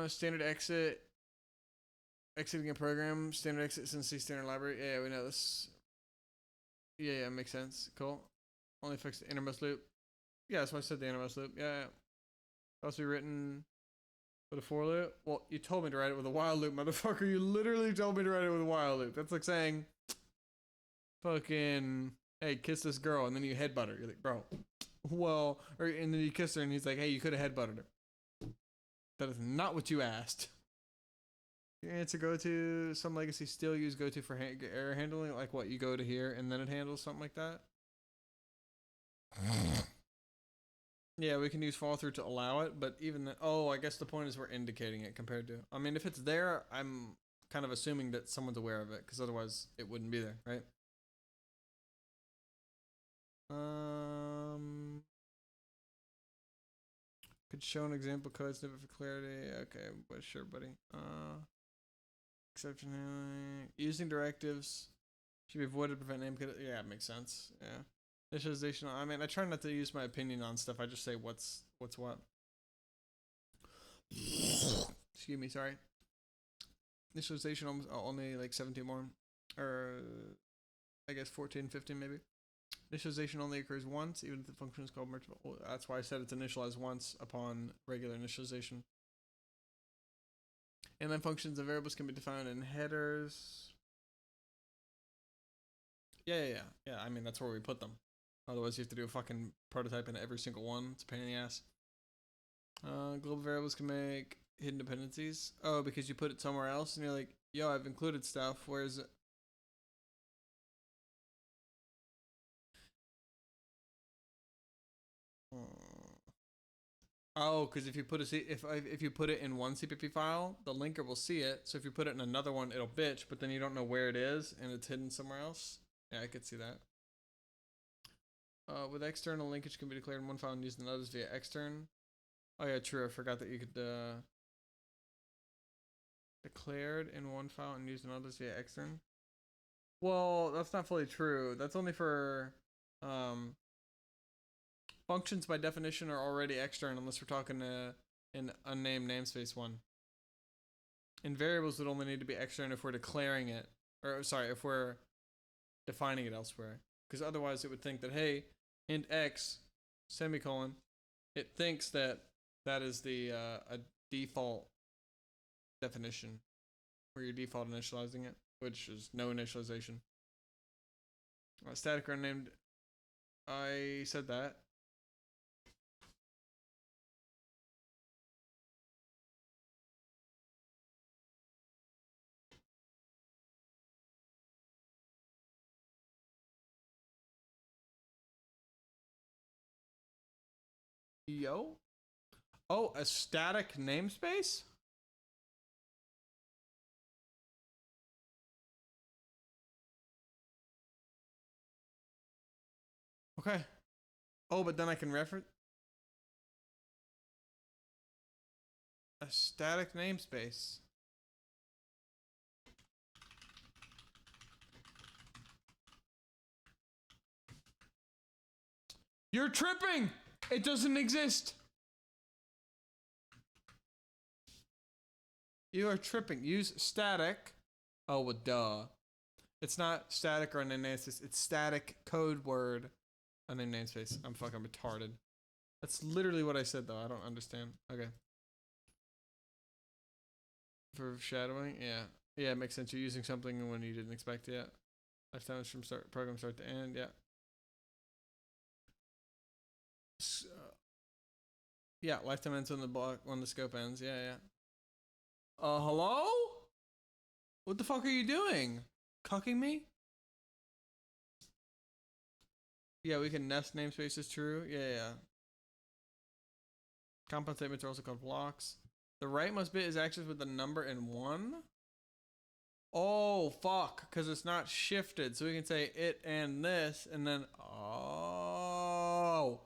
Standard exit. Exiting a program. Standard exit since the standard library. Yeah, we know this. Yeah, makes sense. Cool. Only fix the innermost loop. Yeah, that's why I said the innermost loop. Yeah. Also written with a for loop. Well, you told me to write it with a while loop, motherfucker. You literally told me to write it with a while loop. That's like saying, fucking, hey, kiss this girl, and then you headbutt her. You're like, bro. Well, and then you kiss her, and he's like, hey, you could have headbutted her. That is not what you asked. Your answer go to. Some legacy still use go to for error handling. Like what, you go to here and then it handles something like that? Yeah, we can use fall through to allow it, but even then, oh, I guess the point is we're indicating it compared to. I mean, if it's there, I'm kind of assuming that someone's aware of it, because otherwise it wouldn't be there, right? Could show an example code snippet for clarity. Okay, but sure, buddy. Exception handling. Using directives should be avoided to prevent name code. Yeah, it makes sense. Yeah. Initialization. I mean, I try not to use my opinion on stuff. I just say what's what. Excuse me. Sorry. Initialization only like 17 more, or I guess 14, 15 maybe. Initialization only occurs once, even if the function is called multiple. Well, that's why I said it's initialized once upon regular initialization. And then functions and variables can be defined in headers. Yeah. I mean, that's where we put them. Otherwise, you have to do a fucking prototype in every single one. It's a pain in the ass. Global variables can make hidden dependencies. Oh, because you put it somewhere else, and you're like, yo, I've included stuff. Where's it? Oh, because if you put if you put it in one CPP file, the linker will see it. So if you put it in another one, it'll bitch. But then you don't know where it is, and it's hidden somewhere else. Yeah, I could see that. With external linkage can be declared in one file and used in others via extern. Oh yeah, true. I forgot that you could declared in one file and used in others via extern. Well, that's not fully true. That's only for functions by definition are already extern unless we're talking an unnamed namespace one. And variables would only need to be extern if we're declaring it, or sorry, if we're defining it elsewhere. Because otherwise it would think that, hey, int x, semicolon, it thinks that that is the a default definition where you're default initializing it, which is no initialization. Static unnamed. I said that. Yo. Oh, a static namespace? Okay. Oh, but then I can reference a static namespace. You're tripping! It doesn't exist. You are tripping. Use static. Oh, well, duh. It's not static or unnamed namespace. It's static code word unnamed namespace. I'm fucking retarded. That's literally what I said, though. I don't understand. Okay. For shadowing, yeah. Yeah, it makes sense. You're using something when you didn't expect it. Lifetime from program start to end, yeah. Yeah, lifetime ends when the block when the scope ends. Yeah. Hello? What the fuck are you doing? Cucking me? Yeah, we can nest namespaces true. Yeah. Compound statements are also called blocks. The rightmost bit is accessed with the number in 1. Oh, fuck, because it's not shifted. So we can say it and this, and then, oh,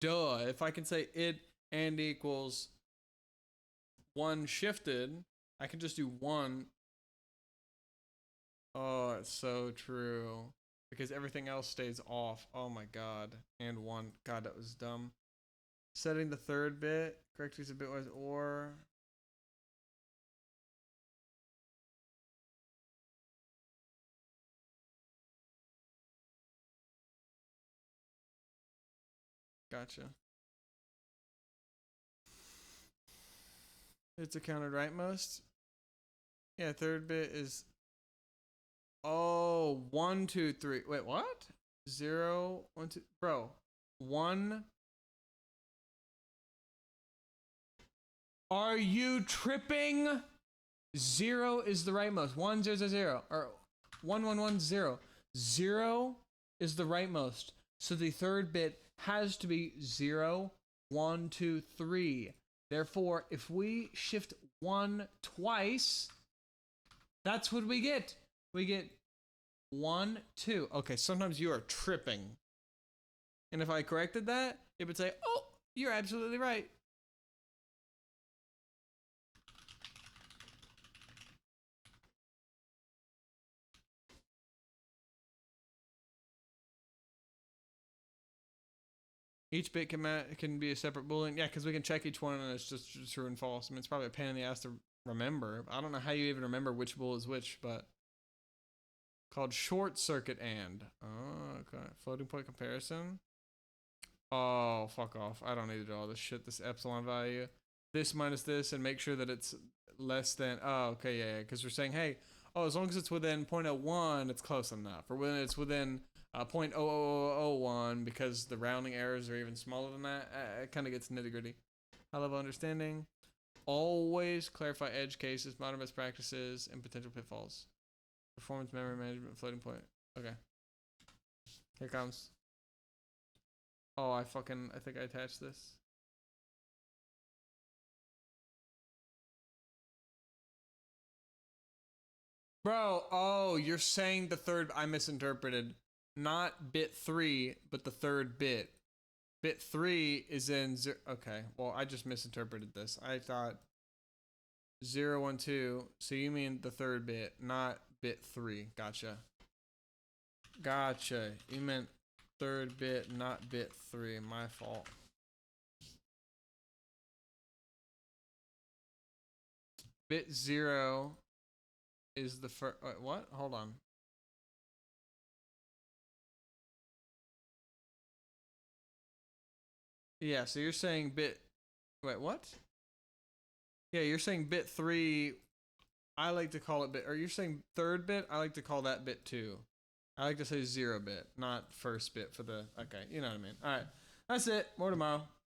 duh. If I can say it and equals 1 shifted, I can just do 1. Oh, it's so true. Because everything else stays off. Oh my god. And 1. God, that was dumb. Setting the third bit. Correct use of bitwise or. Gotcha. It's a counted rightmost. Yeah, third bit is. Oh, 1, 2, 3. Wait, what? 0, 1, 2. Bro. 1. Are you tripping? 0 is the rightmost. 1, 0, 0, 0. Or 1, 1, 1, 0. 0 is the rightmost. So the third bit has to be 0, 1, 2, 3. Therefore, if we shift 1 twice, that's what we get. We get 1, 2. Okay, sometimes you are tripping. And if I corrected that, it would say, oh, you're absolutely right. Each bit can be a separate boolean. Yeah, because we can check each one and it's just true and false. I mean, it's probably a pain in the ass to remember. I don't know how you even remember which bool is which, but called short circuit and. Oh, okay. Floating point comparison. Oh, fuck off. I don't need to do all this shit. This epsilon value. This minus this and make sure that it's less than. Oh, okay, yeah. Because we're saying, hey, oh, as long as it's within 0.01, it's close enough. Or when it's within 0.0001, because the rounding errors are even smaller than that, it kind of gets nitty gritty. High level understanding. Always clarify edge cases, modern best practices, and potential pitfalls. Performance, memory management, floating point. Okay. Here comes. Oh, I think I attached this. Bro, oh, you're saying the third, I misinterpreted. Not bit 3, but the third bit. Bit 3 is in, okay, well, I just misinterpreted this. I thought 0, 1, 2, so you mean the third bit, not bit 3. Gotcha. Gotcha. You meant third bit, not bit 3. My fault. Bit 0 is the first. What? Hold on. Yeah, so you're saying bit. Wait, what? Yeah, you're saying bit 3. I like to call it bit. Or you're saying third bit? I like to call that bit 2. I like to say 0 bit, not first bit for the. Okay, you know what I mean. All right. That's it. More tomorrow.